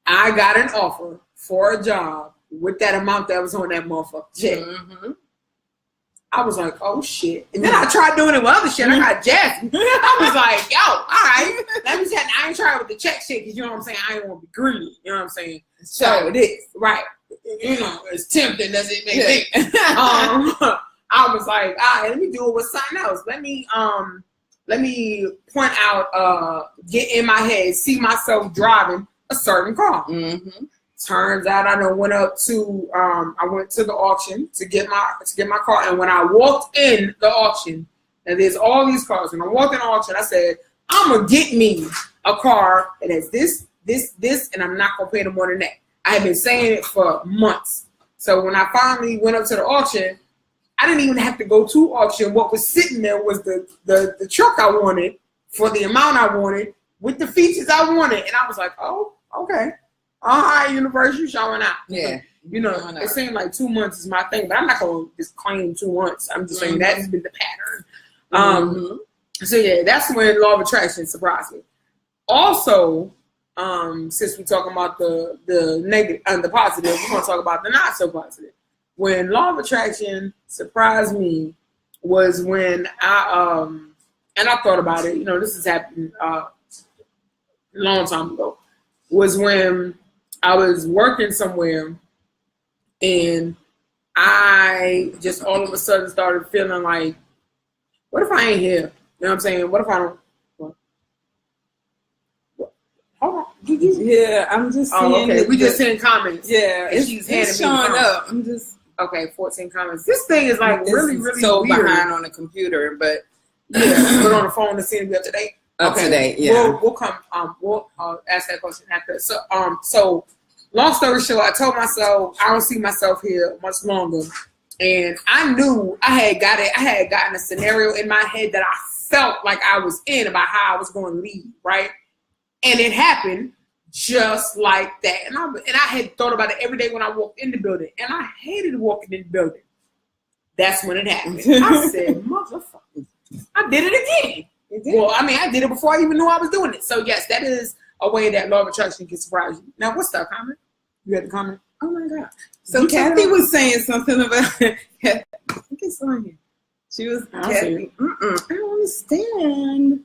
I got an offer for a job with that amount that was on that motherfucker check. Mm-hmm. I was like, oh shit. And then I tried doing it with other shit. I got Jasmine. I was like, yo, all right. Let me tell you, I ain't trying with the check shit because you know what I'm saying? I ain't want to be greedy. You know what I'm saying? So it is. Right. You know, it's tempting, does it make sense? I was like, all right, let me do it with something else. Let me point out, get in my head, see myself driving a certain car. Mm-hmm. Turns out I went up to I went to the auction to get my car, and when I walked in the auction, and there's all these cars, and I walked in the auction, I said, I'm gonna get me a car that has this, and I'm not gonna pay no more than that. I had been saying it for months. So when I finally went up to the auction, I didn't even have to go to auction. What was sitting there was the truck I wanted for the amount I wanted with the features I wanted, and I was like, oh, okay. All right, universe, you showing out. Yeah. You know, it seemed like 2 months is my thing, but I'm not going to just claim 2 months. I'm just saying that's been the pattern. So, yeah, that's when law of attraction surprised me. Also, since we're talking about the negative and the positive, we're going to talk about the not so positive. When law of attraction surprised me was when and I thought about it, you know, this has happened a long time ago, was when I was working somewhere and I just all of a sudden started feeling like, what if I ain't here? You know what I'm saying? What if I don't? Hold on. Yeah, I'm just seeing. Oh, okay. We just seeing comments. Yeah, it's showing up. I'm just. Okay, 14 comments. This thing is like really so weird. Behind on the computer, but yeah, we're on the phone to see if we're up to date. Up to date, yeah. We'll come. We'll ask that question after. So long story short, I told myself I don't see myself here much longer, and I knew I had gotten a scenario in my head that I felt like I was in about how I was going to leave, right? And it happened just like that. And I had thought about it every day when I walked in the building, and I hated walking in the building. That's when it happened. I said, motherfucker, I did it again. Well, I mean, I did it before I even knew I was doing it. So, yes, that is a way that law of attraction can surprise you. Now, what's that comment? You had the comment? Oh, my God. So, Kathy was saying something about I think it's on here. She was, Kathy, I don't understand.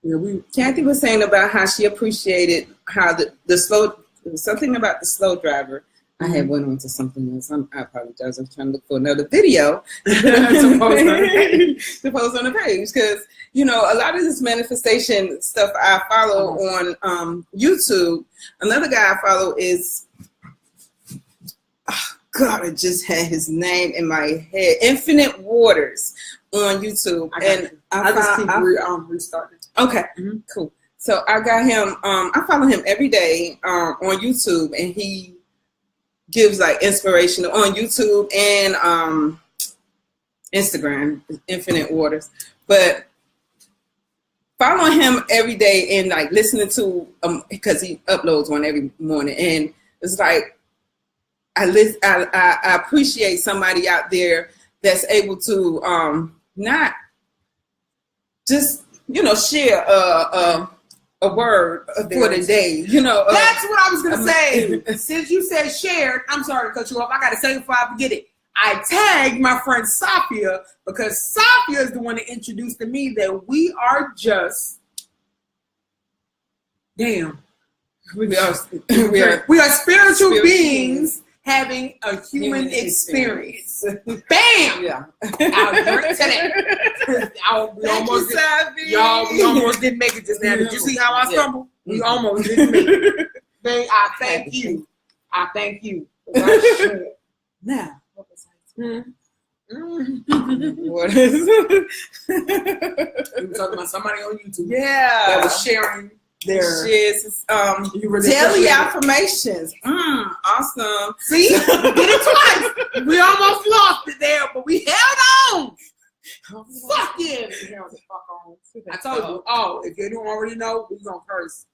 Yeah, Kathy was saying about how she appreciated how the slow, something about the slow driver. I had went on to something else. I apologize. I was trying to look for another video to post on the page because, you know, a lot of this manifestation stuff I follow on YouTube. Another guy I follow is, God, I just had his name in my head. Infinite Waters on YouTube. I just keep restarting. Okay, cool. So I got him, I follow him every day on YouTube, and he gives like inspiration on YouTube and Instagram, Infinite Waters. But following him every day and like listening to because he uploads one every morning, and it's like I appreciate somebody out there that's able to not just, you know, share a word for the day, you know. That's what I was gonna say. Since you said shared, I'm sorry to cut you off. I gotta say it before I forget it. I tagged my friend Safia because Safia is the one that introduced to me that we are just we are spiritual beings having a human experience. Bam! Yeah. I'll drink to that. We almost didn't make it just now. Did you see how I stumbled? We almost didn't make it. I thank you. Now, what was what is we were talking about somebody on YouTube that was sharing their daily affirmations. Awesome. See? Did it twice. We almost lost it there, but we held on. Fuck yeah. I told you. Oh, if you don't already know, we're going to curse.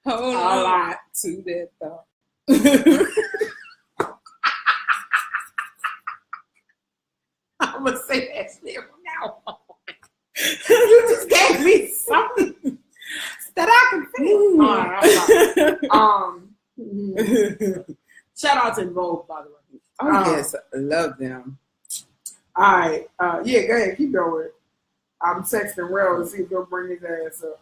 Hold on to that thought. I'm going to say that shit from now on. You just gave me something that I can feel. Shout out to Vogue, by the way. Yes, I love them. All right. Yeah, go ahead. Keep going. I'm texting Rel to see if he'll bring his ass up.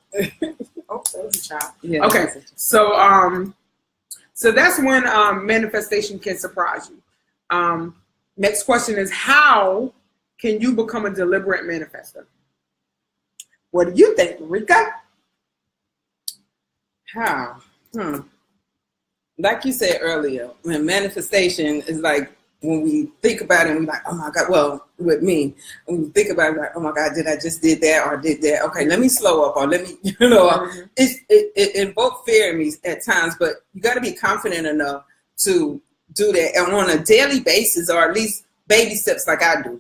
Oh, that was a child. Yeah, okay. So that's when manifestation can surprise you. Next question is, how can you become a deliberate manifestor? What do you think, Rika? How? Like you said earlier, when manifestation is like, when we think about it, and we're like, oh my God, well, with me, when we think about it, like, oh my God, did I just did that or did that? Okay, let me slow up, or let me, it invokes fear in me at times, but you got to be confident enough to do that and on a daily basis, or at least baby steps like I do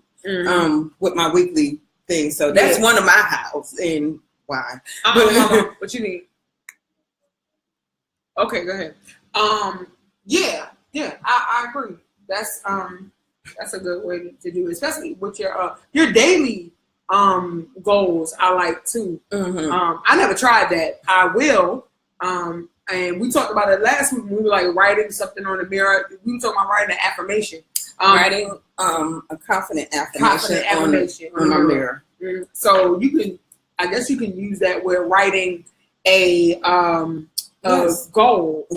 with my weekly thing. So that's one of my hows, and why. What you need? Okay, go ahead. I agree. That's a good way to do it, especially with your daily goals. I like too. I never tried that. I will. And we talked about it last week when we were like writing something on the mirror. We were talking about writing an affirmation. Writing a confident affirmation on my mirror. So I guess you can use that with writing a goal,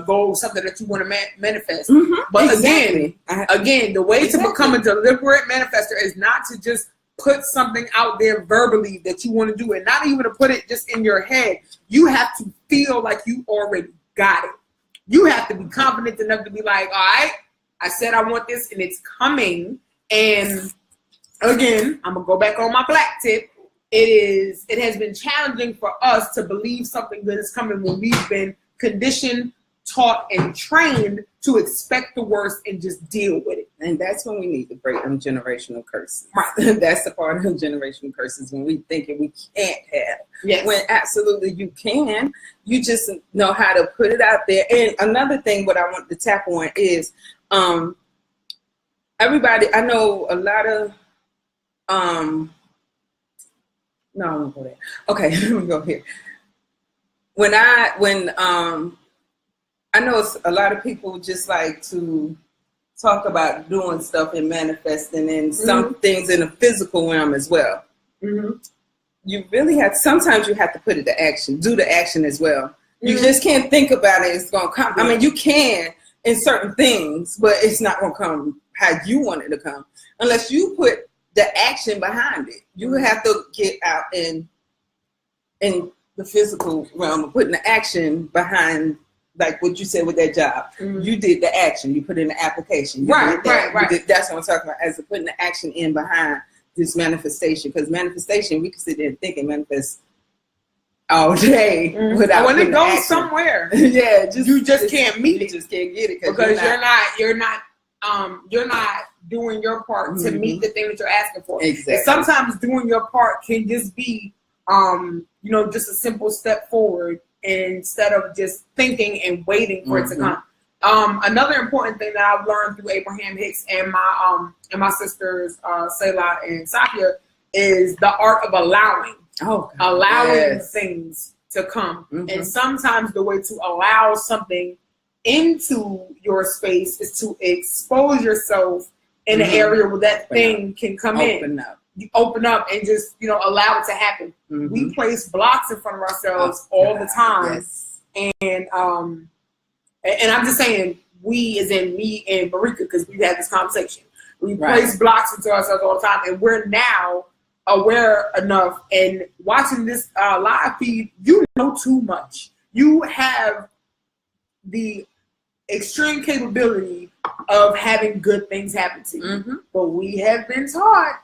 goal, something that you want to manifest. But again, the way to become a deliberate manifestor is not to just put something out there verbally that you want to do, and not even to put it just in your head. You have to feel like you already got it. You have to be confident enough to be like, all right, I said I want this, and it's coming. And again, I'm gonna go back on my black tip. It has been challenging for us to believe something good is coming when we've been conditioned, taught, and trained to expect the worst and just deal with it. And that's when we need to break them generational curses. Right. That's the part of the generational curses, when we thinking we can't have. Yes. When absolutely you can. You just know how to put it out there. And another thing what I want to tap on is everybody, I know a lot of no, I won't go there. Okay, let me go here. When I know a lot of people just like to talk about doing stuff and manifesting, and some things in the physical realm as well. You really have, sometimes you have to put it to action, do the action as well. You just can't think about it, it's going to come. I mean, you can in certain things, but it's not going to come how you want it to come unless you put the action behind it. You have to get out in the physical realm of putting the action behind, like what you said with that job. You did the action. You put in the application. Right. That's what I'm talking about, as putting the action in behind this manifestation. Because manifestation, we can sit there and think and manifest all day without when it goes somewhere. You just can't meet it. You just can't get it because you're not doing your part to meet the thing that you're asking for. Exactly. And sometimes doing your part can just be, just a simple step forward instead of just thinking and waiting for it to come. Another important thing that I've learned through Abraham Hicks and my sisters Selah and Sakia is the art of allowing things to come. And sometimes the way to allow something into your space is to expose yourself in an area where that thing can come in. You open up and just, allow it to happen. We place blocks in front of ourselves all the time. Yes. And I'm just saying, we as in me and Marika, because we've had this conversation. We place blocks into ourselves all the time, and we're now aware enough, and watching this live feed, you know too much. You have the extreme capability of having good things happen to you. But we have been taught,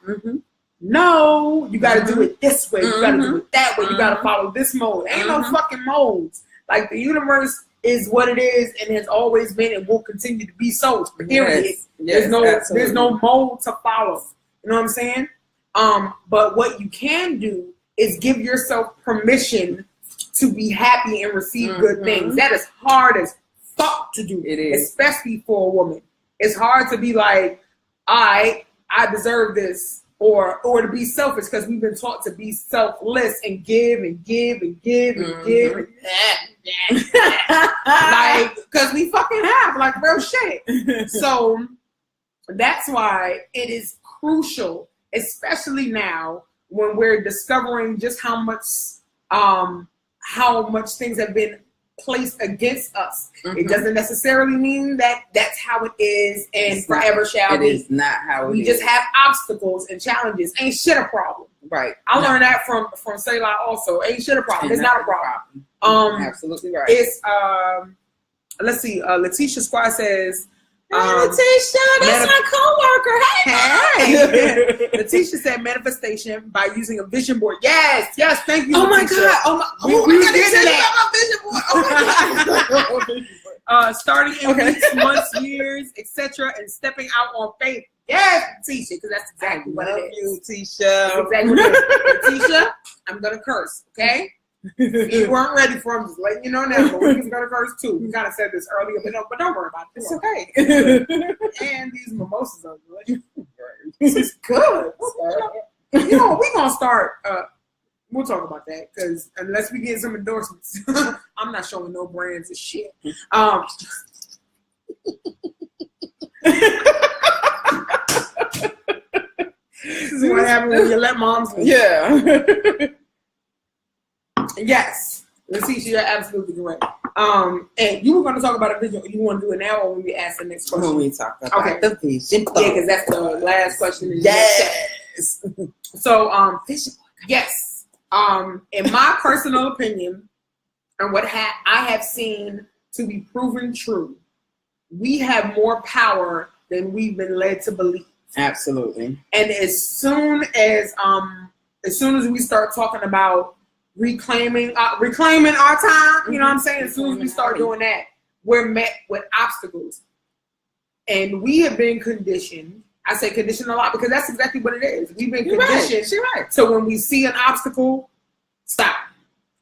no, you got to do it this way. You got to do it that way. You got to follow this mode. Ain't no fucking modes. Like, the universe is what it is and has always been and will continue to be so. Period. Yes, there's no mode to follow. You know what I'm saying? But what you can do is give yourself permission to be happy and receive good things. That is hard as fuck to do. It is. Especially for a woman. It's hard to be like, I deserve this, or to be selfish, because we've been taught to be selfless and give and give and give and give and like, because we fucking have, like, real shit. So that's why it is crucial, especially now when we're discovering just how much things have been placed against us. It doesn't necessarily mean that that's how it is and It's forever not, shall it be. It is not how it we is. just have obstacles and challenges. Ain't shit a problem. Right. I learned that from Selah also. Ain't shit a problem. It's not a problem. Absolutely right. It's let's see. Letitia Squire says. Letitia, that's my coworker. Hey. Letitia said manifestation by using a vision board. Yes, thank you. Oh my Letitia. God. Oh my. We I gotta did tell that. you about my vision board. Starting in weeks, months, years, etc., and stepping out on faith. Yes, Letitia, because that's exactly what it is. You, Letitia. That's exactly what it is. Letitia, I'm gonna curse. Okay. You weren't ready for them, just letting you know now. But we're gonna curse too. We kind of said this earlier, but don't worry about it. It's okay. And these mimosas are good. This is good. You know, we're gonna start. We'll talk about that because unless we get some endorsements, I'm not showing no brands of shit. This is what happens when you let moms leave. Yeah. Yes. Letitia, you're absolutely correct. And you were going to talk about a vision. You want to do it now, or when we ask the next question? When we talk about the vision. Yeah, because that's the last question. Yes. So, yes. In my personal opinion, and what I have seen to be proven true, we have more power than we've been led to believe. Absolutely. And as soon as we start talking about reclaiming our time, you know what I'm saying? As soon as we start doing that, we're met with obstacles. And we have been conditioned. I say conditioned a lot because that's exactly what it is. We've been conditioned. Right. So when we see an obstacle, stop.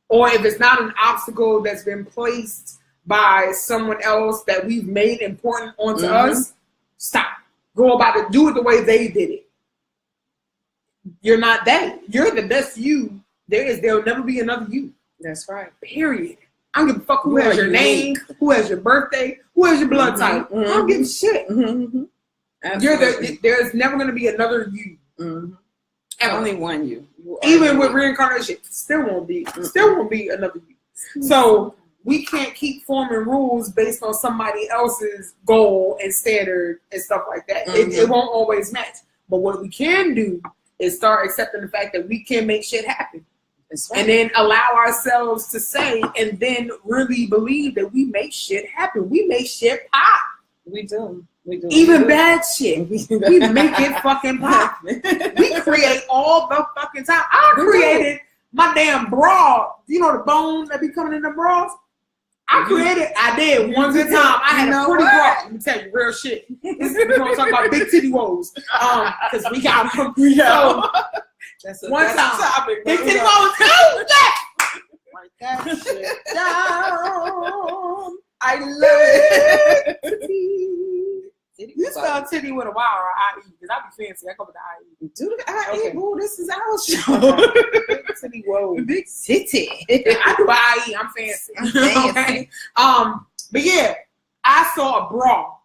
Or if it's not an obstacle that's been placed by someone else that we've made important onto us, stop. Go about it. Do it the way they did it. You're not that. You're the best you. There'll never be another you. That's right. Period. I don't give a fuck who has your name, who has your birthday, who has your blood type. I don't give a shit. There's never going to be another you. Only one you. Even with reincarnation, still won't be another you. So we can't keep forming rules based on somebody else's goal and standard and stuff like that. It won't always match. But what we can do is start accepting the fact that we can make shit happen. Right. And then allow ourselves to say and then really believe that we make shit happen. We make shit pop. We do. Even bad shit. We make it fucking pop. We create all the fucking time. I created my damn bra. You know the bone that be coming in the bras? I did one good time. I had a pretty bra. Let me tell you, real shit. We're gonna talk about big titty woes. Because we got them. So, that's one time. Topic, big titty woes. Write that shit down. I love it. You spell titty with a Y or I-E, because I be fancy. I come with the I-E. Do the I-E, boo. This is our show. Big titty, whoa. Big city. I do I-E. I'm fancy. Okay. But yeah, I saw a bra,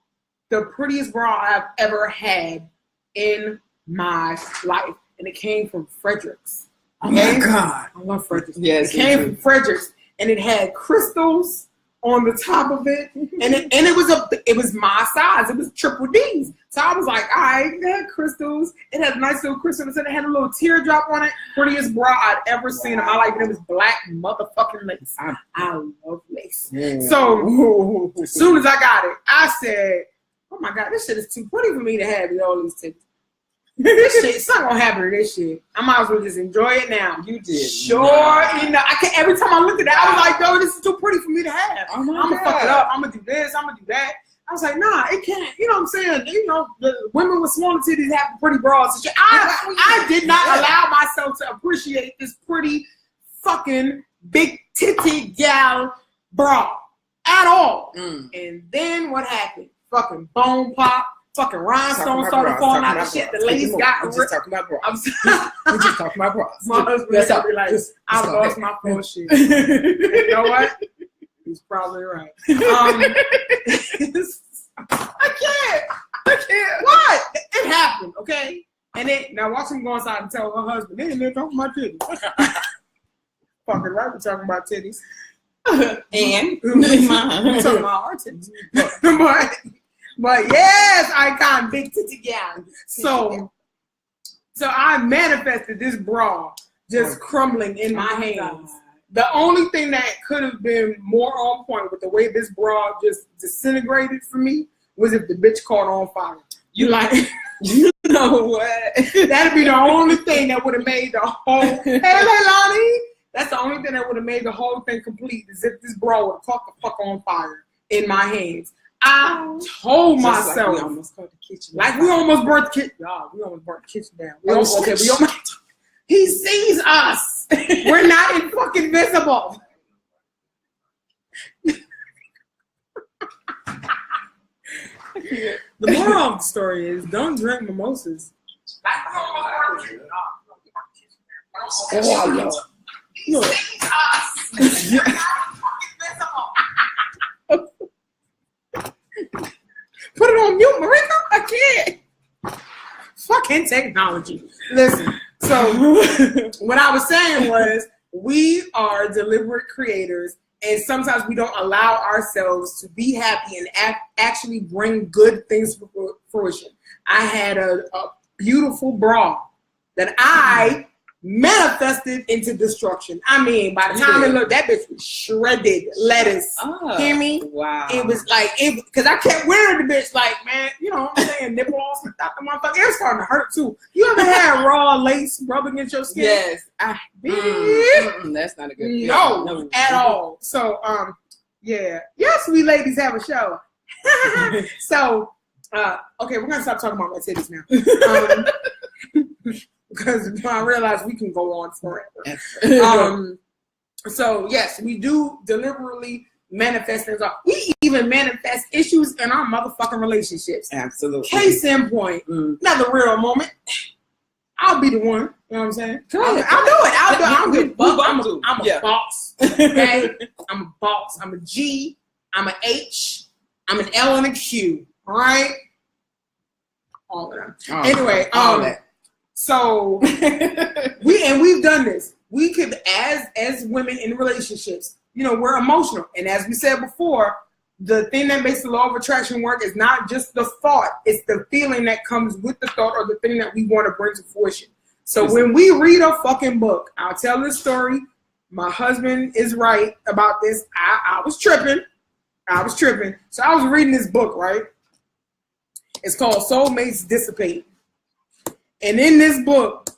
the prettiest bra I've ever had in my life. And it came from Fredericks. Oh my God. I love Fredericks. Yes, it came from Fredericks. And it had crystals on the top of it, and it was my size. It was triple D's. So I was like, all right, it had crystals. It had a nice little crystal. It had a little teardrop on it. Prettiest bra I'd ever seen in my life. And it was black motherfucking lace. I love lace. So as soon as I got it, I said, oh my God, this shit is too pretty for me to have with all these titties. This shit, it's not gonna happen to this shit. I might as well just enjoy it now. You did. Sure, you know, I can every time I looked at that, I was like, yo, this is too pretty for me to have. I'm gonna fuck it up. I'm gonna do this, I'm gonna do that. I was like, nah, it can't. You know what I'm saying? You know, the women with smaller titties have pretty bras and shit. I did not allow myself to appreciate this pretty fucking big titty gal bra at all. And then what happened? Fucking bone pop. Fucking rhinestones started falling out of shit. The lace got ripped. We're just talking about bras. We're just talking about bras. My husband is like, I lost my full shit. You know what? He's probably right. I can't. What? It happened, okay? And then now watch him go inside and tell her husband, they ain't there talking about titties. Fucking right, we're talking about titties. And we're talking about our titties. but yes, icon, big titty gal. So I manifested this bra just crumbling in my hands. The only thing that could have been more on point with the way this bra just disintegrated for me was if the bitch caught on fire. You know what? That'd be the only thing that would have made the whole. Hey, Leilani. That's the only thing that would have made the whole thing complete. Is if this bra would have caught the fuck on fire in my hands. I told myself, like we almost caught the kitchen. We almost burnt the kitchen. Y'all, we almost burnt the kitchen down. He sees us. We're not in fucking visible. The moral of the story is don't drink mimosas. He sees us. We're not in fucking visible. Put it on mute, Marika. I can't. Fucking technology. Listen. So what I was saying was we are deliberate creators, and sometimes we don't allow ourselves to be happy and actually bring good things to fruition. I had a beautiful bra that I manifested into destruction. I mean, by the time it looked, that bitch was shredded lettuce. Hear me? Wow. It was like, because I kept wearing the bitch like, man, you know what I'm saying? Nipple all slipped out the motherfucker. It was starting to hurt too. You ever had raw lace rubbing against your skin? Yes. That's not a good feeling. No, at all. So, yeah. Yes, we ladies have a show. So, okay, we're going to stop talking about my titties now. Because I realize we can go on forever. So yes, we do deliberately manifest things. We even manifest issues in our motherfucking relationships. Absolutely. Case in point, another real moment. I'll be the one. You know what I'm saying? I'll do it. I'm a boss. Okay? I'm a boss. I'm a G. I'm an H. I'm an L and a Q. All right? All of them. Anyway, all that. So we've done this. We could, as women in relationships, you know, we're emotional. And as we said before, the thing that makes the law of attraction work is not just the thought, it's the feeling that comes with the thought or the thing that we want to bring to fruition. So when we read a fucking book, I'll tell this story. My husband is right about this. I was tripping. So I was reading this book, right? It's called Soulmates Dissipate. And in this book,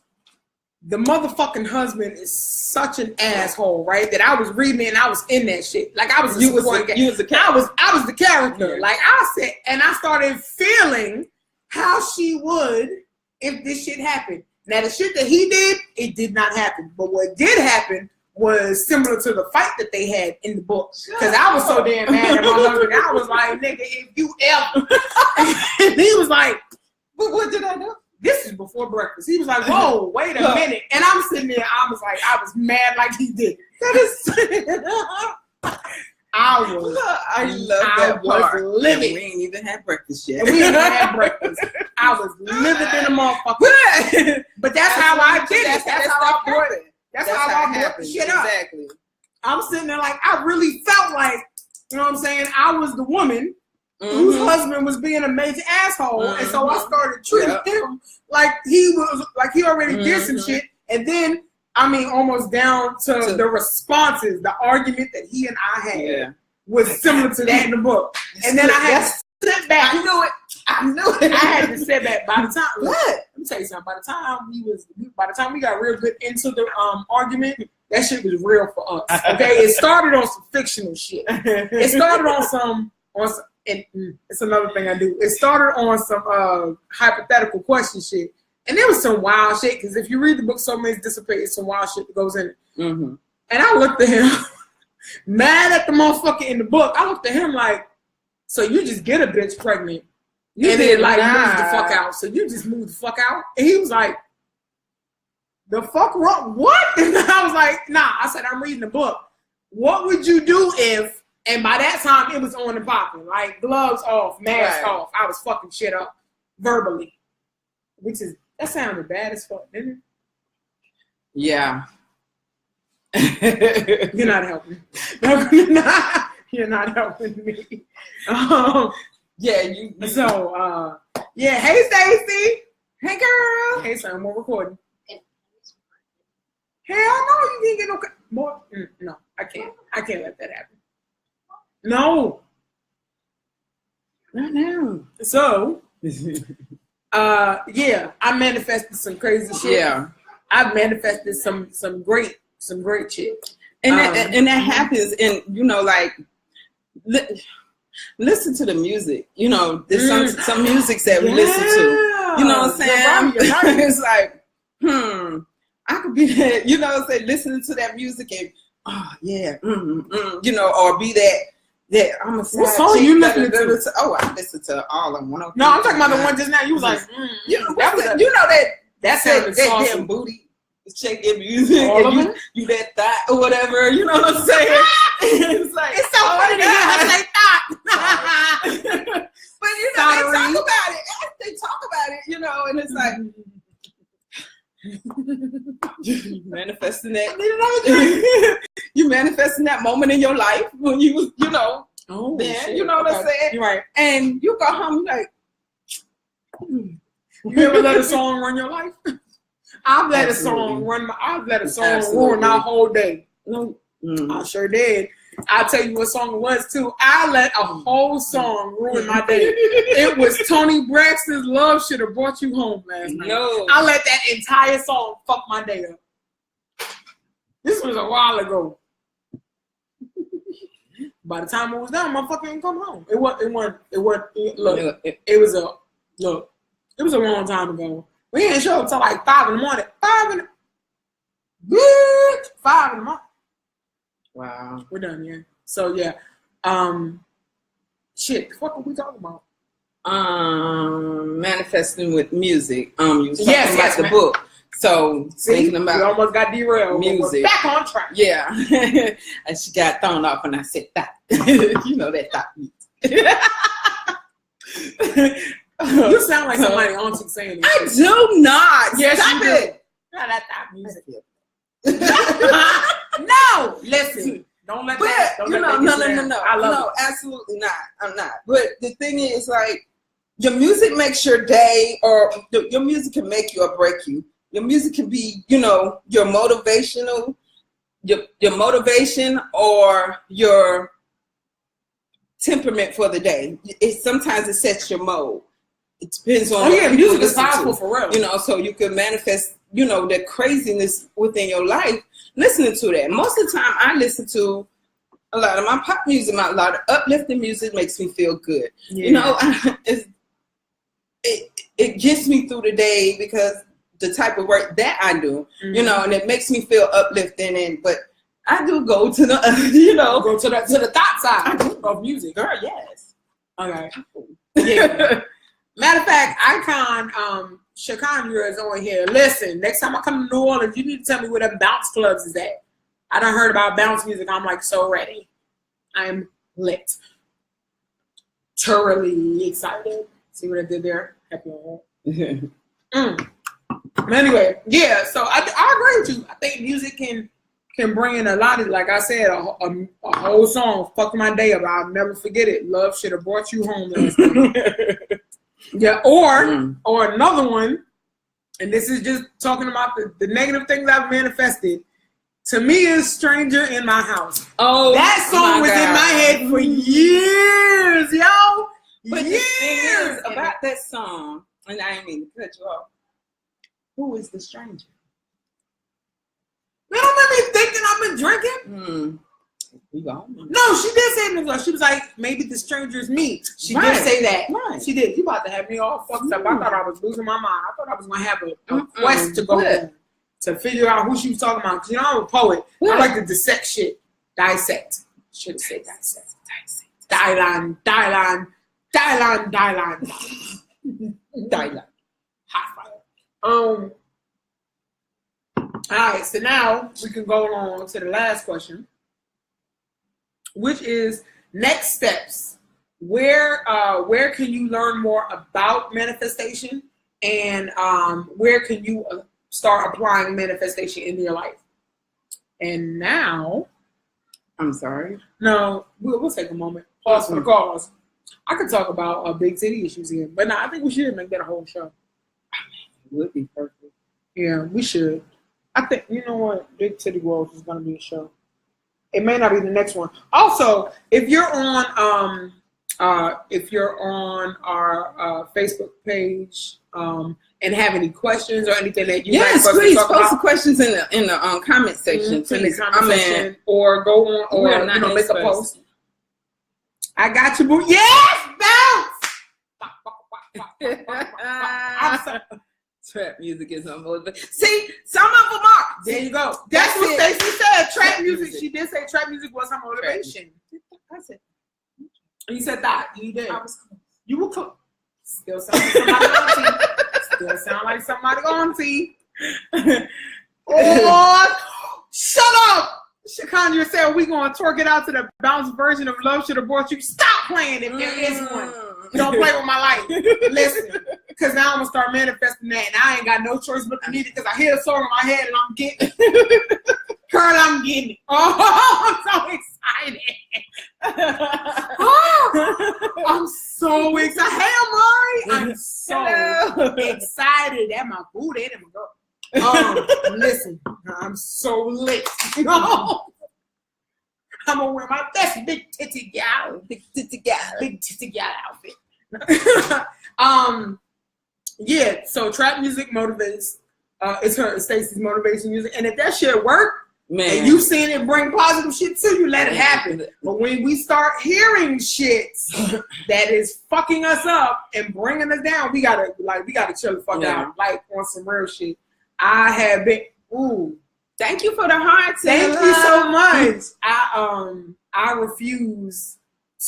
the motherfucking husband is such an asshole, right? That I was reading it and I was in that shit. Like I was I was the character. Yeah. Like I said, and I started feeling how she would if this shit happened. Now the shit that he did, it did not happen. But what did happen was similar to the fight that they had in the book. Because I was so damn mad at my husband. I was like, nigga, if you ever. And he was like, what did I do? This is before breakfast. He was like, whoa, wait a minute. And I'm sitting there, I was mad like he did. That is I love that part. Livid. We ain't even had breakfast yet. And we ain't had breakfast. I was livid in a motherfucker. But that's how I did it. That's how I brought it. That's how I brought the shit up. Exactly. I'm sitting there like, I really felt like, you know what I'm saying? I was the woman whose husband was being a major asshole, and so I started treating him like he already did some shit, and then almost down to the responses, the argument that he and I had was similar to that in the book, and then I had to sit back. I knew it. I had to sit back. By the time, let me tell you something. By the time we got real good into the argument, that shit was real for us. Okay, it started on some fictional shit. It started on some. And it's another thing I do. It started on some hypothetical question shit. And there was some wild shit, because if you read the book Soulmates Dissipate, it's some wild shit that goes in it. And I looked at him, mad at the motherfucker in the book. I looked at him like, so you just get a bitch pregnant and then like move the fuck out. So you just move the fuck out? And he was like, the fuck wrong? What? And I was like, nah. I said, I'm reading the book. What would you do if... And by that time, it was on and popping. Like, gloves off, mask off. I was fucking shit up verbally. Which is That sounded bad as fuck, didn't it? Yeah. You're not helping. No, you're not helping me. Yeah, you. So, yeah. Hey, Stacy. Hey, girl. Hey, son. We're recording. Hell no, you can't get no more. No, I can't. I can't let that happen. No. Not now. So, yeah, I manifested some crazy shit. Yeah. I manifested some great shit. And that happens, and you know, like listen to the music. You know, there's some music that we listen to. You know what I'm saying? You're right. It's like, I could be that. You know what I'm saying? Listening to that music and yeah, you know, or be that I'm a side what song chick, you listening to? Oh, I listen to all of them. No, I'm talking about the one just now. You was like, you know, that sounded saucy. Damn booty. Shake your music all and of you that thought or whatever, you know what I'm saying? It's like, it's so funny to hear her say thought. But you know, they talk about it. They talk about it, you know, and it's like manifesting that. You manifesting that moment in your life when you know, then you know what I'm saying? You're right. And you go home, you're like, you ever let a song run your life? I've let a song ruin my whole day. I sure did. I'll tell you what song it was too. I let a whole song ruin my day. It was Tony Braxton's "Love Should Have Brought You Home" last night. No. I let that entire song fuck my day up. This was a while ago. By the time it was done, my fucking didn't come home. It was a long time ago. We didn't show up until like 5 in the morning. 5 in the morning. Wow. We're done, yeah. So yeah. Shit, the fuck are we talking about? Manifesting with music. You was talking yes, about the book. So thinking about we almost got derailed. Music. We're back on track. Yeah. And she got thrown off and I said that. You know that thought You sound like somebody auntie saying this. I do not. Yes, stop you it. Not that thought music. No, listen. Don't let that. Don't let that No. I love it. Absolutely not. I'm not. But the thing is, like, your music makes your day, or your music can make you or break you. Your music can be, you know, your motivational, your motivation or your temperament for the day. Sometimes it sets your mode. It depends on. Oh yeah, music is powerful for real. You know, so you can manifest, you know, that craziness within your life listening to that. Most of the time, I listen to a lot of my pop music. A lot of uplifting music makes me feel good. Yeah. You know, it gets me through the day because the type of work that I do, you know, and it makes me feel uplifting. But I do go to the, you know, go to the thought side of music. Girl, yes. Okay. Yeah. Matter of fact, Icon, Shakandra is on here. Listen, next time I come to New Orleans, you need to tell me where the bounce clubs is at. I done heard about bounce music. I'm like so ready. I'm lit. Thoroughly excited. See what I did there? Happy on that. Anyway, yeah. So I agree with you. I think music can bring in a lot of, like I said, a whole song. Fuck my day up. I'll never forget it. Love Should Have Brought You Home last night. Yeah, or another one, and this is just talking about the negative things I've manifested. To me, is "Stranger in My House." Oh, that song was in my head for years, yo. But years. The thing is about that song, and I didn't mean to cut you off. Who is the stranger? You don't let me thinking I've been drinking. No, she did say it. She was like, maybe the stranger's me. She did say that. Right. She did. You about to have me all fucked up. I thought I was losing my mind. I thought I was going to have a quest to go on to figure out who she was talking about. Because, you know, I'm a poet. I like to dissect shit. Dissect. Should have said dissect. Dylan. Hot fire. All right, so now we can go on to the last question, which is next steps. Where can you learn more about manifestation? and where can you start applying manifestation in your life. And now, I'm sorry. No, we'll take a moment. Pause for the cause. I could talk about big titty issues here, but I think we should make that a whole show. It would be perfect. Yeah, we should. I think, you know what? Big Titty World is going to be a show. It may not be the next one. Also, if you're on our Facebook page and have any questions or anything that you yes, like please to talk post about, the questions in the comment section. In the comment section, or go on or make a post. I got you, boo. Yes, bounce. Trap music is unbelievable. See, some of them are. There you go. That's what Stacey said. Trap music. She did say trap music was her motivation. I said. You said that. You did. I was close. You were close. Still sound like somebody auntie. Still sound like somebody auntie. Oh, shut up. Shakanya said we gonna twerk it out to the bounce version of Love Should Have Brought You. Stop playing if there is one. Don't play with my life. Listen, because now I'm gonna start manifesting that, and I ain't got no choice but to need it because I hear a song in my head and I'm getting it. Girl, I'm getting it. Oh, I'm so excited. Oh, I'm so excited. Hey, Amari, I'm so excited. That my boo, that my girl. Listen, I'm so lit. I'm gonna wear my best big titty gal outfit. Yeah, so trap music motivates. It's Stacey's motivation music, and if that shit work, man, and you've seen it bring positive shit to you, let it happen. But when we start hearing shit that is fucking us up and bringing us down, we gotta chill the fuck out, like on some real shit. I have been. Ooh, thank you for the hearts. Thank you so much. I refuse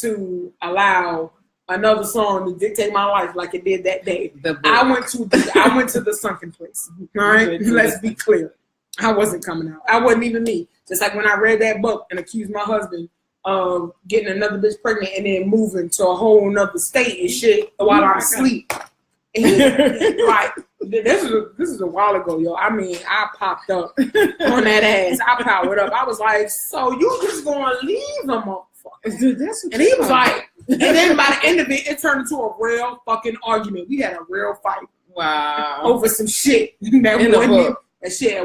to allow another song to dictate my life like it did that day. I went to the sunken place. All right, let's be clear. I wasn't coming out. I wasn't even me. Just like when I read that book and accused my husband of getting another bitch pregnant and then moving to a whole nother state and shit while I'm asleep. Like this is a while ago, yo. I mean, I popped up on that ass. I powered up. I was like, so you just gonna leave them motherfucker? And he was like, and then by the end of it, it turned into a real fucking argument. We had a real fight. Wow. Over some shit that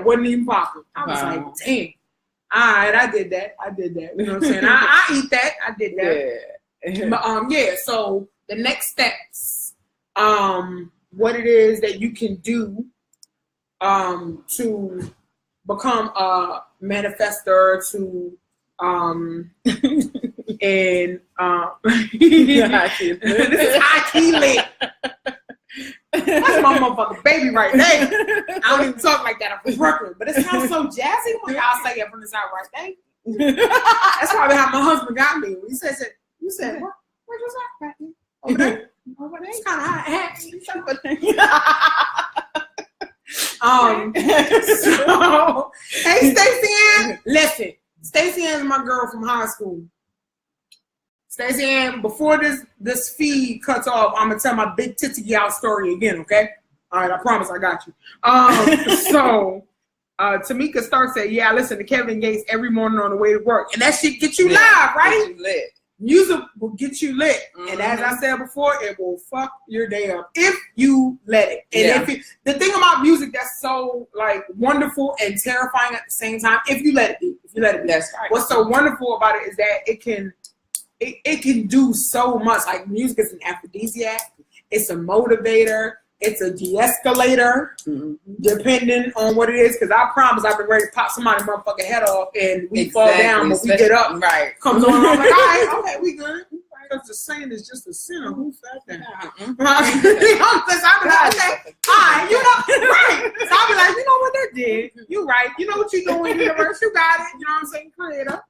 wasn't even popping. I was like, damn. All right, I did that. You know what I'm saying? I eat that. I did that. Yeah. But yeah. So the next steps, what it is that you can do, to become a manifestor, to and this is high key lit. That's my motherfucking baby right there. I don't even talk like that. I'm from Brooklyn, but it sounds so jazzy when y'all say it from the South, right? Thank you. That's probably how my husband got me. He said, "You said what? Where's your sock, Patty? Over there? Over there? It's kind of hot. So, hey, Stacey Ann, listen. Stacey Ann is my girl from high school. Stacey Ann, before this feed cuts off, I'm gonna tell my big titty gal story again, okay? All right, I promise I got you. So Tamika Stark said, yeah, I listen to Kevin Gates every morning on the way to work. And that shit get you live, right? Get you lit. Music will get you lit. Mm-hmm. And as I said before, it will fuck your day up if you let it. And the thing about music that's so like wonderful and terrifying at the same time, if you let it be. That's right. What's so wonderful about it is that it can do so much. Like music is an aphrodisiac, it's a motivator, it's a de-escalator, depending on what it is. Because I promise I've been ready to pop somebody's motherfucking head off and we fall down, but we get up. Right. Comes on, I'm like, all right, okay, we good. Because the saint is just a sinner who fell down. I'll be like, okay, all right, you know, right. So I'll be like, you know what that did? You right. You know what you're doing, universe. You got it. You know what I'm saying? Creator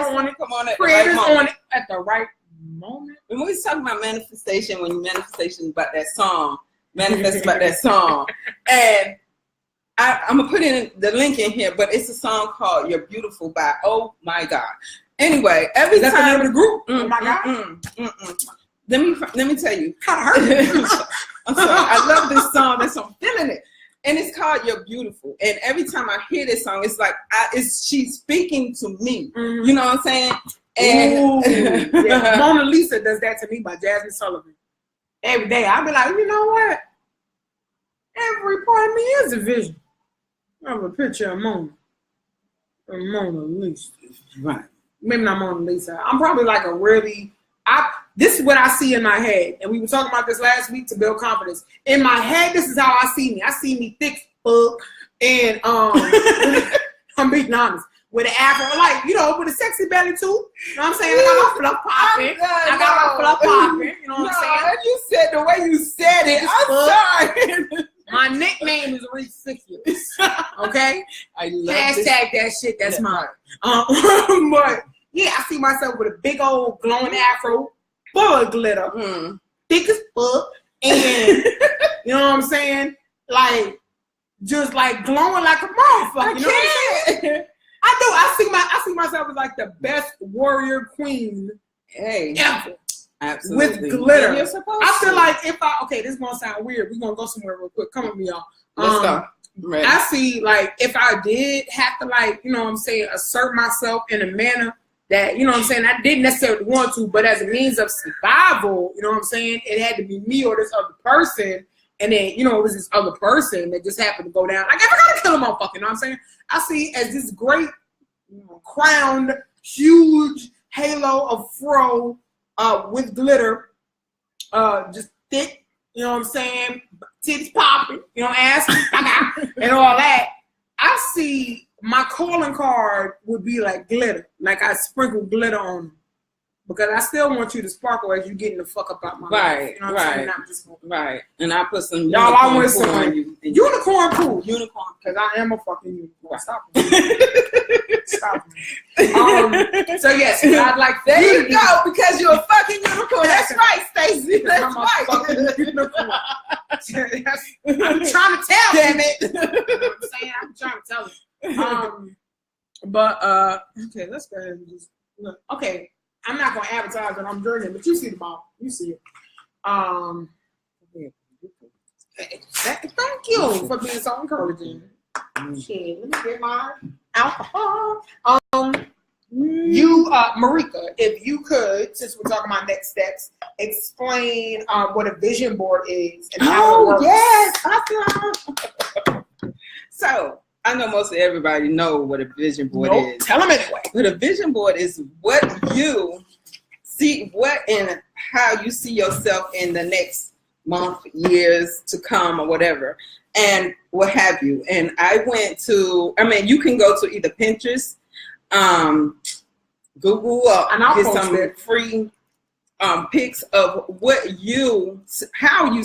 on it. Come on, creators on it at the right moment. When we was talking about manifestation, when you manifestation about that song, manifest about that song, and I'm gonna put in the link in here, but it's a song called "You're Beautiful" by Oh My God. Anyway, every time the name of the group. Oh my God. let me tell you. Kind of hurt. I'm sorry. I love this song. That's I'm feeling it. And it's called "You're Beautiful." And every time I hear this song, it's like she's speaking to me. Mm-hmm. You know what I'm saying? And yeah. Mona Lisa does that to me by Jasmine Sullivan. Every day, I'll be like, you know what? Every part of me is a vision. I have a picture of Mona Lisa. Right. Maybe not Mona Lisa. I'm probably like a really. This is what I see in my head, and we were talking about this last week to build confidence. In my head, this is how I see me. I see me thick, and I'm being honest, with an afro, like with a sexy belly too. You know what I'm saying? I got my fluff popping. I got my fluff popping. You know what I'm saying? You said the way you said it. I'm sorry. My nickname is Ridiculous. Okay, I love hashtag that shit. That's mine. But yeah, I see myself with a big old glowing afro, full of glitter, thick as fuck, and you know what I'm saying? Like, just like glowing like a motherfucker. You know what I'm saying? I do. I see myself as like the best warrior queen ever. Absolutely. With glitter. I feel like this is gonna sound weird. We're gonna go somewhere real quick. Come with me, y'all. Let's go. Right. I see, like, if I did have to, like, you know what I'm saying, assert myself in a manner that, you know what I'm saying, I didn't necessarily want to, but as a means of survival, you know what I'm saying, it had to be me or this other person, and then, it was this other person that just happened to go down. Like, if I gotta kill a motherfucker, you know what I'm saying? I see as this great, crowned, huge halo of fro with glitter, just thick, you know what I'm saying, titties popping, ass, and all that. I see my calling card would be like glitter, like I sprinkle glitter on them, because I still want you to sparkle as you getting the fuck up out my life. You know what I'm saying? Not just right. And I put some y'all. I want some unicorn pool, because I am a fucking unicorn. Stop me. Stop me. So yes, I'd like there you go, because you're a fucking unicorn. That's right, Stacey. That's right. I'm a fucking unicorn. I'm trying to tell. Damn it. You know what I'm saying? I'm trying to tell you. But okay, let's go ahead and just look. Okay, I'm not gonna advertise that I'm drinking, but you see the bottle. You see it. Thank you for being so encouraging. Shit, let me get my alcohol. You, Marika, if you could, since we're talking about next steps, explain what a vision board is and how it works. Yes, awesome. So I know most of everybody know what a vision board is. Tell them anyway. But a vision board is what you see, what and how you see yourself in the next month, years to come, or whatever, and what have you. And you can go to either Pinterest, Google, or get some free pics of how you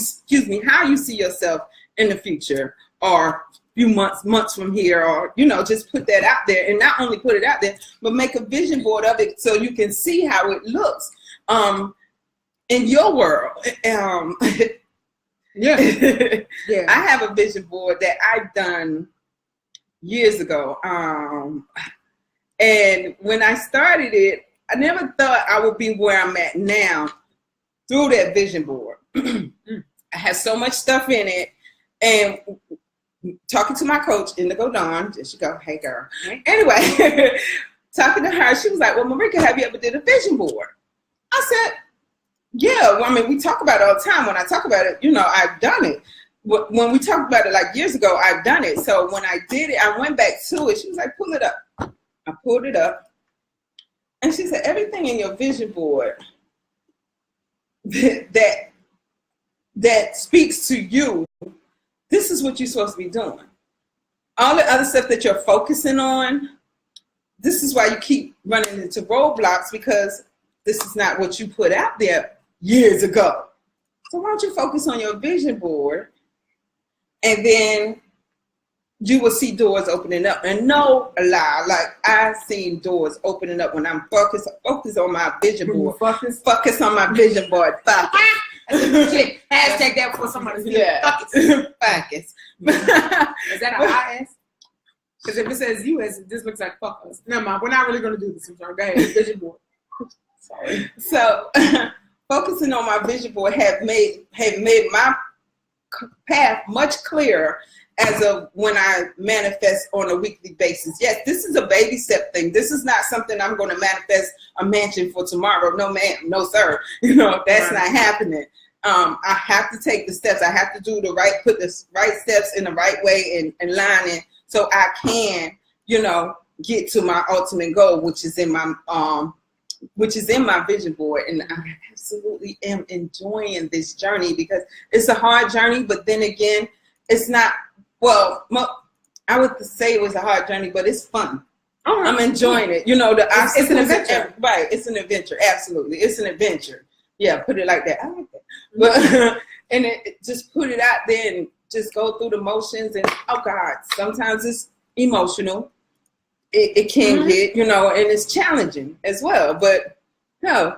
see yourself in the future, or few months from here, or just put that out there. And not only put it out there, but make a vision board of it so you can see how it looks in your world. Yeah. I have a vision board that I've done years ago, and when I started it, I never thought I would be where I'm at now through that vision board. I had so much stuff in it, and talking to my coach, Indigo Dawn, she go, hey girl. Anyway, talking to her, she was like, well, Marika, have you ever did a vision board? I said, yeah. Well, we talk about it all the time. When I talk about it, I've done it. When we talked about it like years ago, I've done it. So when I did it, I went back to it. She was like, pull it up. I pulled it up. And she said, everything in your vision board that speaks to you, this is what you're supposed to be doing. All the other stuff that you're focusing on, this is why you keep running into roadblocks, because this is not what you put out there years ago. So why don't you focus on your vision board, and then you will see doors opening up. And no lie, like I've seen doors opening up when I'm focused on my vision board. Focus on my vision board. Focus. Hashtag that for somebody. Yeah. Focus. Is that a IS? Because if it says US, it just looks like fuck us. Never mind. We're not really going to do this. Go ahead. Vision board. Sorry. So focusing on my vision board have made my path much clearer as of when I manifest on a weekly basis. Yes, this is a baby step thing. This is not something I'm going to manifest a mansion for tomorrow. No, ma'am. No, sir. That's not happening. I have to take the steps. I have to do put the right steps in the right way and line it so I can, get to my ultimate goal, which is in my vision board. And I absolutely am enjoying this journey because it's a hard journey, but then again, it's not, well, I would say it was a hard journey, but it's fun. I'm enjoying it. It's an adventure. Right. It's an adventure. Absolutely. It's an adventure. Yeah. Put it like that. I like that. But, and just put it out there and just go through the motions. And, oh God, sometimes it's emotional. It can get, and it's challenging as well. But no,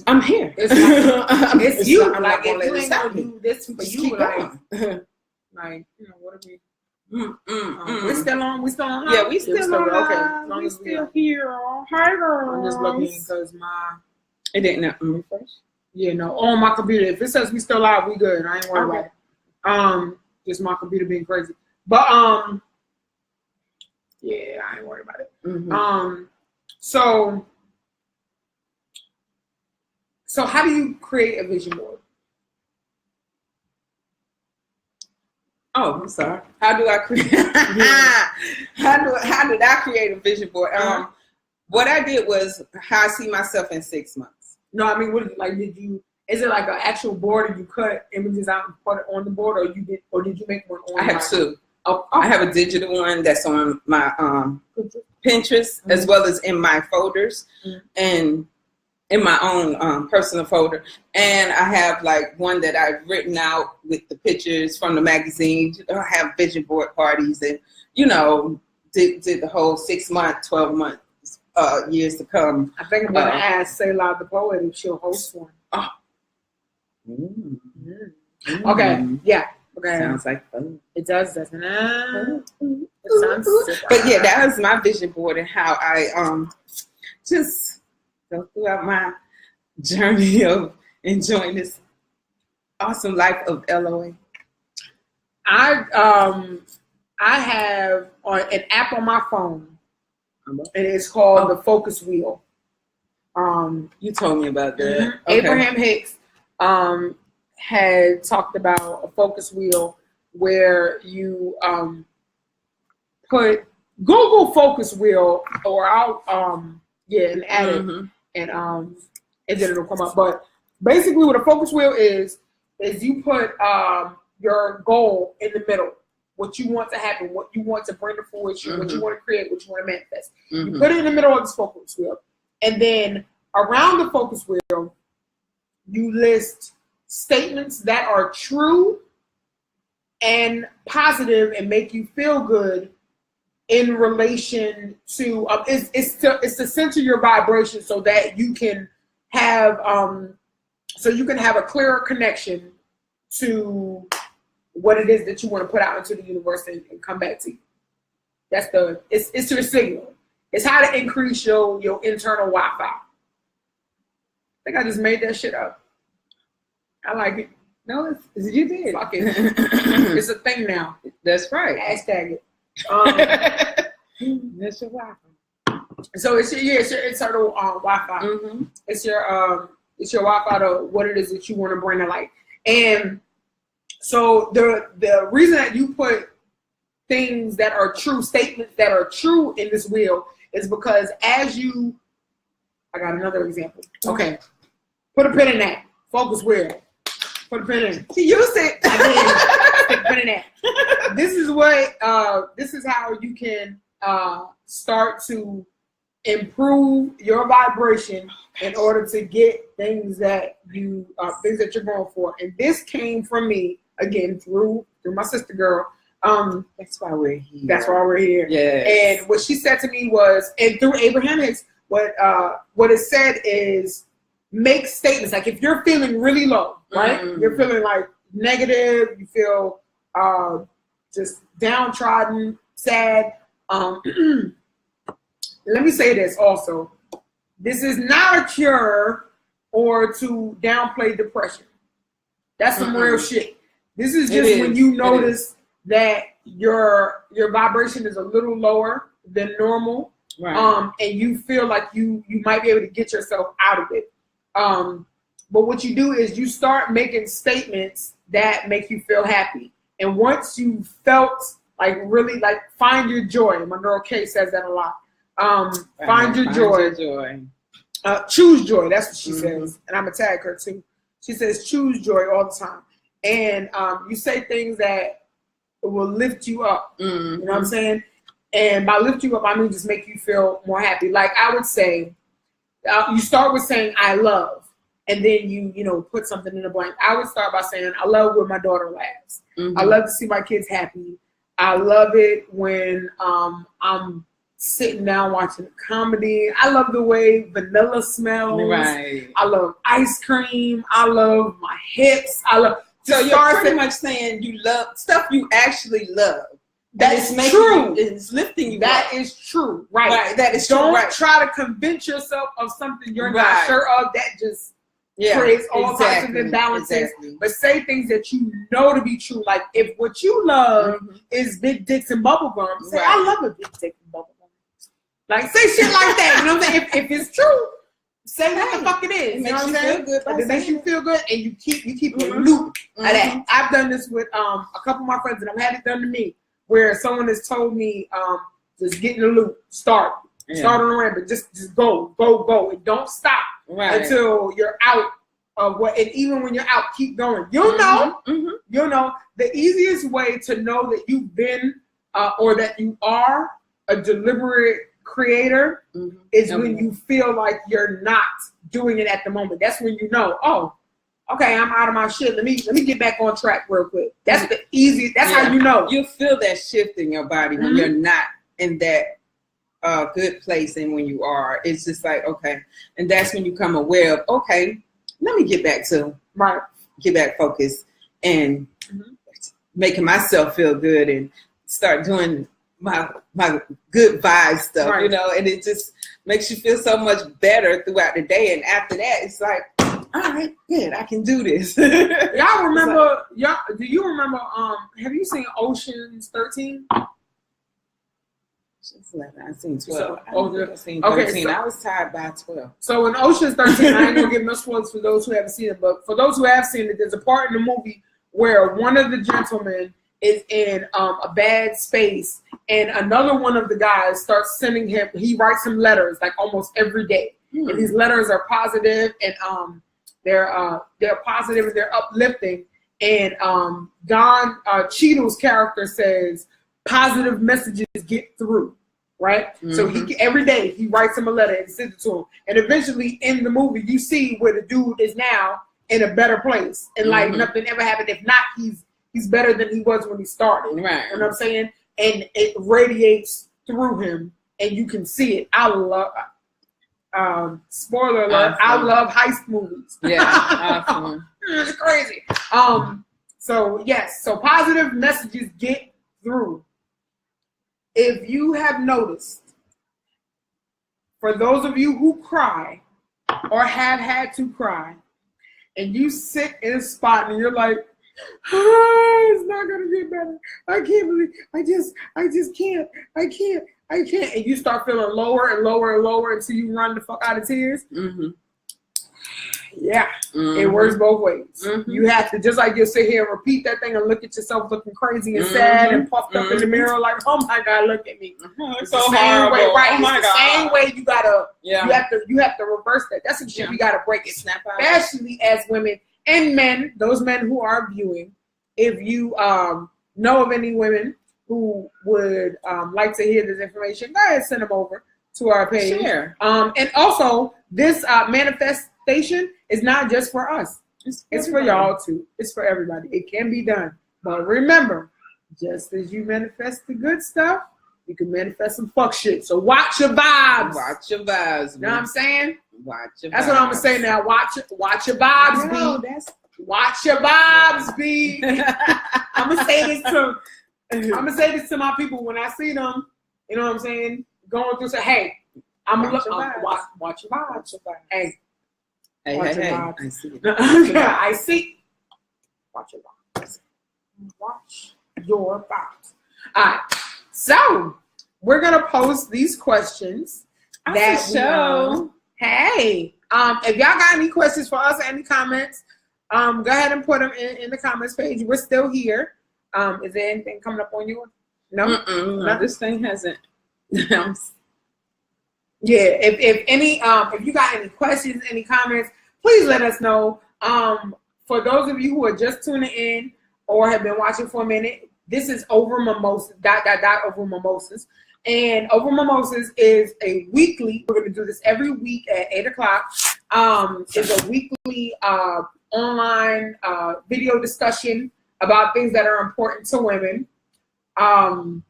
I'm here. It's you. Like, if you ain't gonna do this for you, like, what are we? We still on. Yeah, we still on. Okay, as long as we still here. Hi, girl. I'm just looking because it didn't refresh. Yeah, no, on my computer. If it says we still live, we good. I ain't worried about it. Just my computer being crazy. But yeah, I ain't worried about it. So how do you create a vision board? Oh, I'm sorry. How do I create? How did I create a vision board? What I did was how I see myself in 6 months. No, I mean, is it like an actual board and you cut images out and put it on the board, or did you make one online? I have two. I have a digital one that's on my Pinterest as well as in my folders and in my own personal folder. And I have like one that I've written out with the pictures from the magazine. I have vision board parties and, did the whole 6 month, 12 month years to come. I think I'm going to ask Selah the poet if she'll host one. Oh. Okay. Yeah. Okay. Sounds like fun. It does, doesn't it? It sounds super. But yeah, that was my vision board and how I just go throughout my journey of enjoying this awesome life of LOA. I have an app on my phone, and it's called the Focus Wheel. You told me about that. Okay. Abraham Hicks had talked about a focus wheel where you put Google focus wheel, or I'll and add it, and then it'll come up. But basically, what a focus wheel is you put your goal in the middle, what you want to happen, what you want to bring to fruition, what you want to create, what you want to manifest. You put it in the middle of this focus wheel, and then around the focus wheel, you list statements that are true and positive and make you feel good in relation to it's to center your vibration so that you can have a clearer connection to what it is that you want to put out into the universe and come back to you. That's it's your signal. It's how to increase your internal Wi-Fi. I think I just made that shit up. I like it. No, you did. Fuck it. It's a thing now. That's right. Hashtag it. That's your Wi-Fi. So it's your internal Wi-Fi. It's your Wi-Fi to what it is that you want to bring to light. And so the reason that you put things that are true, statements that are true in this wheel is because I got another example. Okay. Put a pin in that. Focus wheel. Put a pin in. She used it. I did. Put in that. This is how you can start to improve your vibration in order to get things that you're going for. And this came from me again through my sister girl. That's why we're here. That's why we're here. Yeah. And what she said to me was, and through Abraham Hicks, what it said is, make statements. Like if you're feeling really low, right? You're feeling like negative, you feel just downtrodden, sad. Let me say this also. This is not a cure or to downplay depression. That's some real shit. This is just when you notice that your vibration is a little lower than normal, right. And you feel like you might be able to get yourself out of it. But what you do is you start making statements that make you feel happy. And once you felt like really like find your joy, my girl Kay says that a lot. Find your joy. Choose joy. That's what she says. And I'm gonna tag her too. She says choose joy all the time. And you say things that will lift you up. You know what I'm saying? And by lift you up, I mean just make you feel more happy. Like I would say, you start with saying I love. And then you put something in the blank. I would start by saying, I love when my daughter laughs. I love to see my kids happy. I love it when I'm sitting down watching a comedy. I love the way vanilla smells. Right. I love ice cream. I love my hips. So you're pretty much saying you love stuff you actually love. That's true. It's lifting you That up. is true. Right. That is Don't true. Right. try to convince yourself of something you're not sure of. That just creates all types of imbalances. But say things that you know to be true. Like if what you love is big dicks and bubble gum, say I love a big dick and bubble gum. Like say shit like that. You know what I'm saying? If it's true, say what the fuck it is. It makes you feel good. It makes you feel good, and you keep a loop of that. I've done this with a couple of my friends, and I've had it done to me, where someone has told me, just get in the loop, start on a ramp, but just go, and don't stop until you're out of what. And even when you're out, keep going. You'll know. You'll know. The easiest way to know that you've been or that you are a deliberate creator is when you feel like you're not doing it at the moment. That's when you know, oh, okay, I'm out of my shit. Let me get back on track real quick. That's the easiest. That's how you know. You feel that shift in your body when you're not in that good place, and when you are, it's just like okay, and that's when you come aware of okay, let me get back focused and making myself feel good and start doing my good vibe stuff, you know, and it just makes you feel so much better throughout the day. And after that, it's like, all right, good, I can do this. Y'all remember? Do you remember? Have you seen Ocean's 13? I've seen 12. I've seen 13. So, I was tired by 12. So in Ocean's 13, I ain't gonna give no spoilers for those who haven't seen it, but for those who have seen it, there's a part in the movie where one of the gentlemen is in a bad space, and another one of the guys starts sending him. He writes him letters like almost every day, and these letters are positive, and they're positive and they're uplifting. And Don Cheadle's character says, "Positive messages get through." Right, so every day he writes him a letter and sends it to him, and eventually in the movie you see where the dude is now in a better place, and like nothing ever happened. If not, he's better than he was when he started. Right. You know what I'm saying? And it radiates through him, and you can see it. I love. Spoiler alert! Awesome. I love heist movies. Yeah, awesome. It's crazy. So yes, so positive messages get through. If you have noticed, for those of you who cry or have had to cry, and you sit in a spot and you're like, it's not gonna get better. I can't believe. I just can't. I can't. And you start feeling lower and lower and lower until you run the fuck out of tears. Yeah, it works both ways. You have to, just like you'll sit here and repeat that thing and look at yourself looking crazy and sad and puffed up in the mirror like, oh my God, look at me. It's so horrible. Way, right? Oh my it's the God. same way you gotta. You have to reverse that. That's some shit we gotta break it. Snap out. Especially as women and men, those men who are viewing. If you know of any women who would like to hear this information, go ahead and send them over to our page. Sure. And also, this manifestation is not just for us. It's for y'all too. It's for everybody. It can be done. But remember, just as you manifest the good stuff, you can manifest some fuck shit. So watch your vibes. Watch your vibes. You know what I'm saying? Watch your vibes. That's what I'm going to say now. Watch your vibes, B. Watch your vibes, B. I'm gonna say this to my people when I see them. You know what I'm saying? Going through, say, hey, I'm gonna watch your vibes. Hey, Hey, Watch hey, your hey. vibes. I see it. I see. Watch your vibes. Watch your vibes. All right. So we're gonna post these questions Hey, if y'all got any questions for us or any comments, go ahead and put them in the comments page. We're still here. Is there anything coming up on yours? No, no, this thing hasn't. Yeah, if you got any questions, any comments, please let us know. For those of you who are just tuning in or have been watching for a minute, this is Over Mimosas, over Mimosas. And Over Mimosas is a weekly, we're going to do this every week at 8 o'clock. It's a weekly online video discussion about things that are important to women. And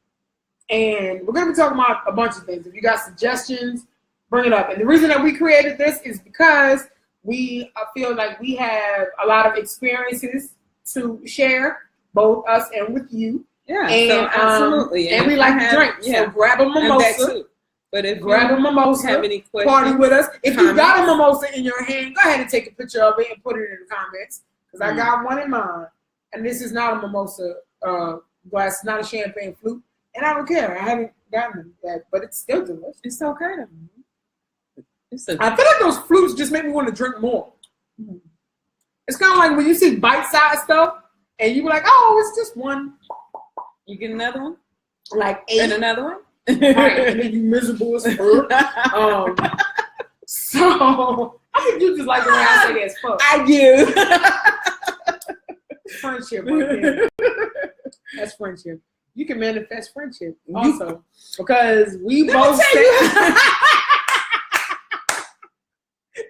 we're going to be talking about a bunch of things. If you got suggestions, bring it up. And the reason that we created this is because we feel like we have a lot of experiences to share, both us and with you. Yeah, and, so absolutely. And we like to drink. Yeah. So grab a mimosa. But if grab a mimosa, have any questions, party with us. If you got a mimosa in your hand, go ahead and take a picture of it and put it in the comments. Because I got one in mine. And this is not a mimosa glass. It's not a champagne flute. And I don't care. I haven't gotten it yet. But it's still delicious. It's okay. I feel like those flutes just make me want to drink more. It's kind of like when you see bite-sized stuff. And you be like, oh, it's just one. You get another one? Like 8. And another one? Right. And then you miserable as fuck. So, I think you just like the way I say as fuck. I do. Friendship right there. That's friendship. You can manifest friendship also. Because we both say...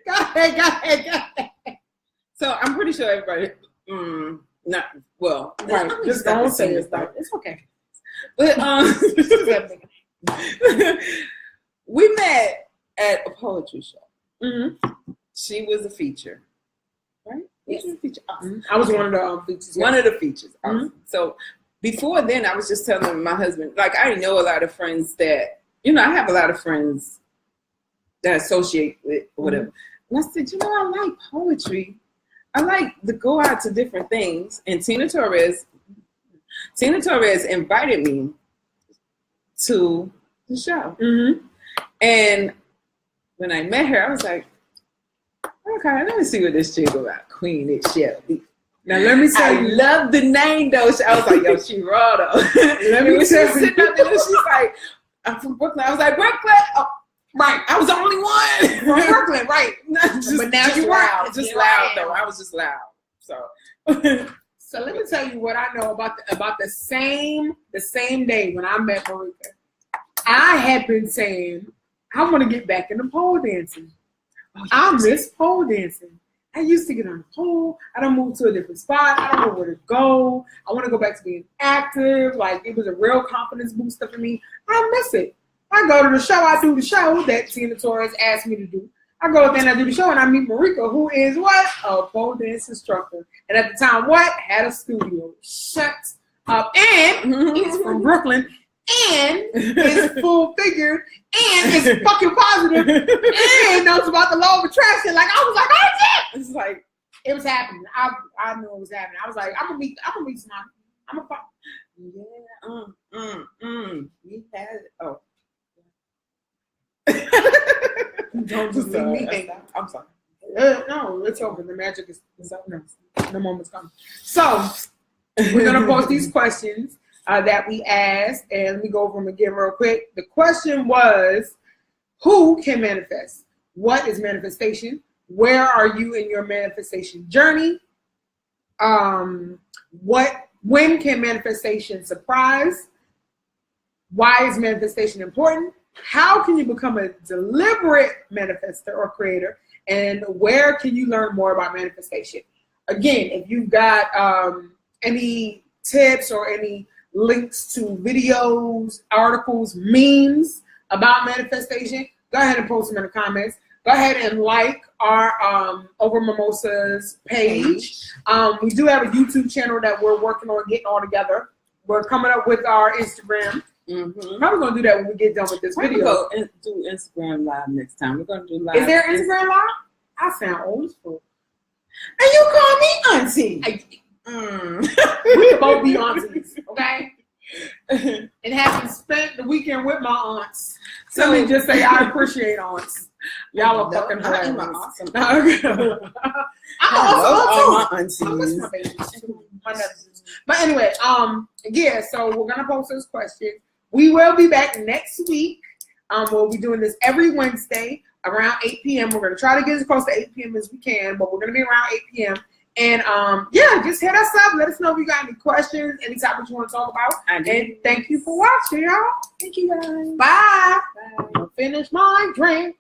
Go ahead. So, I'm pretty sure everybody... Not well, right? Just don't say it. It's okay. But we met at a poetry show. Mm-hmm. She was a feature, right? Yes. She was a feature. Awesome. I was one of the features. One of the features. Mm-hmm. Awesome. So before then, I was just telling my husband, like I know a lot of friends that I have a lot of friends that associate with whatever. And I said, I like poetry. I like to go out to different things, and Tina Torres invited me to the show. Mm-hmm. And when I met her, I was like, okay, let me see what this chick about. Queen is Shelby. Now let me say, I love the name though. I was like, yo, she raw though. Let me see. Sitting up there, she's like, I'm from Brooklyn. I was like, Brooklyn. Oh, right, I was the only one from Brooklyn, right? But now you were just loud though. I was just loud. So let me tell you what I know about the same day when I met Marika. I had been saying I want to get back into pole dancing. I miss pole dancing. I used to get on the pole. I don't move to a different spot. I don't know where to go. I want to go back to being active. Like it was a real confidence booster for me. I miss it. I go to the show. I do the show that Tina Torres asked me to do. I go there and I do the show, and I meet Marika, who is what? A pole dance instructor. And at the time, what? Had a studio. Shut up. And he's from Brooklyn. And is full figured. And is fucking positive. And knows about the law of attraction. Like, I was like, oh, shit. It's like, it was happening. I knew it was happening. I was like, I'm going to meet somebody. I'm going to fuck. Yeah. We had it. Oh. Don't just leave me hanging. I'm sorry. No, it's over. The magic is up now. The moment's coming. So we're gonna post these questions that we asked, and let me go over them again real quick. The question was, who can manifest? What is manifestation? Where are you in your manifestation journey? When can manifestation surprise? Why is manifestation important? How can you become a deliberate manifestor or creator? And where can you learn more about manifestation? Again, if you've got any tips or any links to videos, articles, memes about manifestation, go ahead and post them in the comments. Go ahead and like our Over Mimosas page. We do have a YouTube channel that we're working on getting all together. We're coming up with our Instagram. Mm-hmm. Probably gonna do that when we get done with this video. We're gonna do Instagram live next time. We're gonna do live. Is there Instagram live? I sound old as fuck. And you call me auntie. We can both be aunties, okay? And having spent the weekend with my aunts, so let me just say I appreciate aunts. Y'all are fucking hilarious. I'm awesome. I love too. I miss my baby. But anyway, yeah. So we're gonna post those questions. We will be back next week. We'll be doing this every Wednesday around 8 p.m. We're gonna try to get as close to 8 p.m. as we can, but we're gonna be around 8 p.m. And yeah, just hit us up. Let us know if you got any questions, any topics you want to talk about. And thank you for watching, y'all. Thank you guys. Bye. Bye. I'll finish my drink.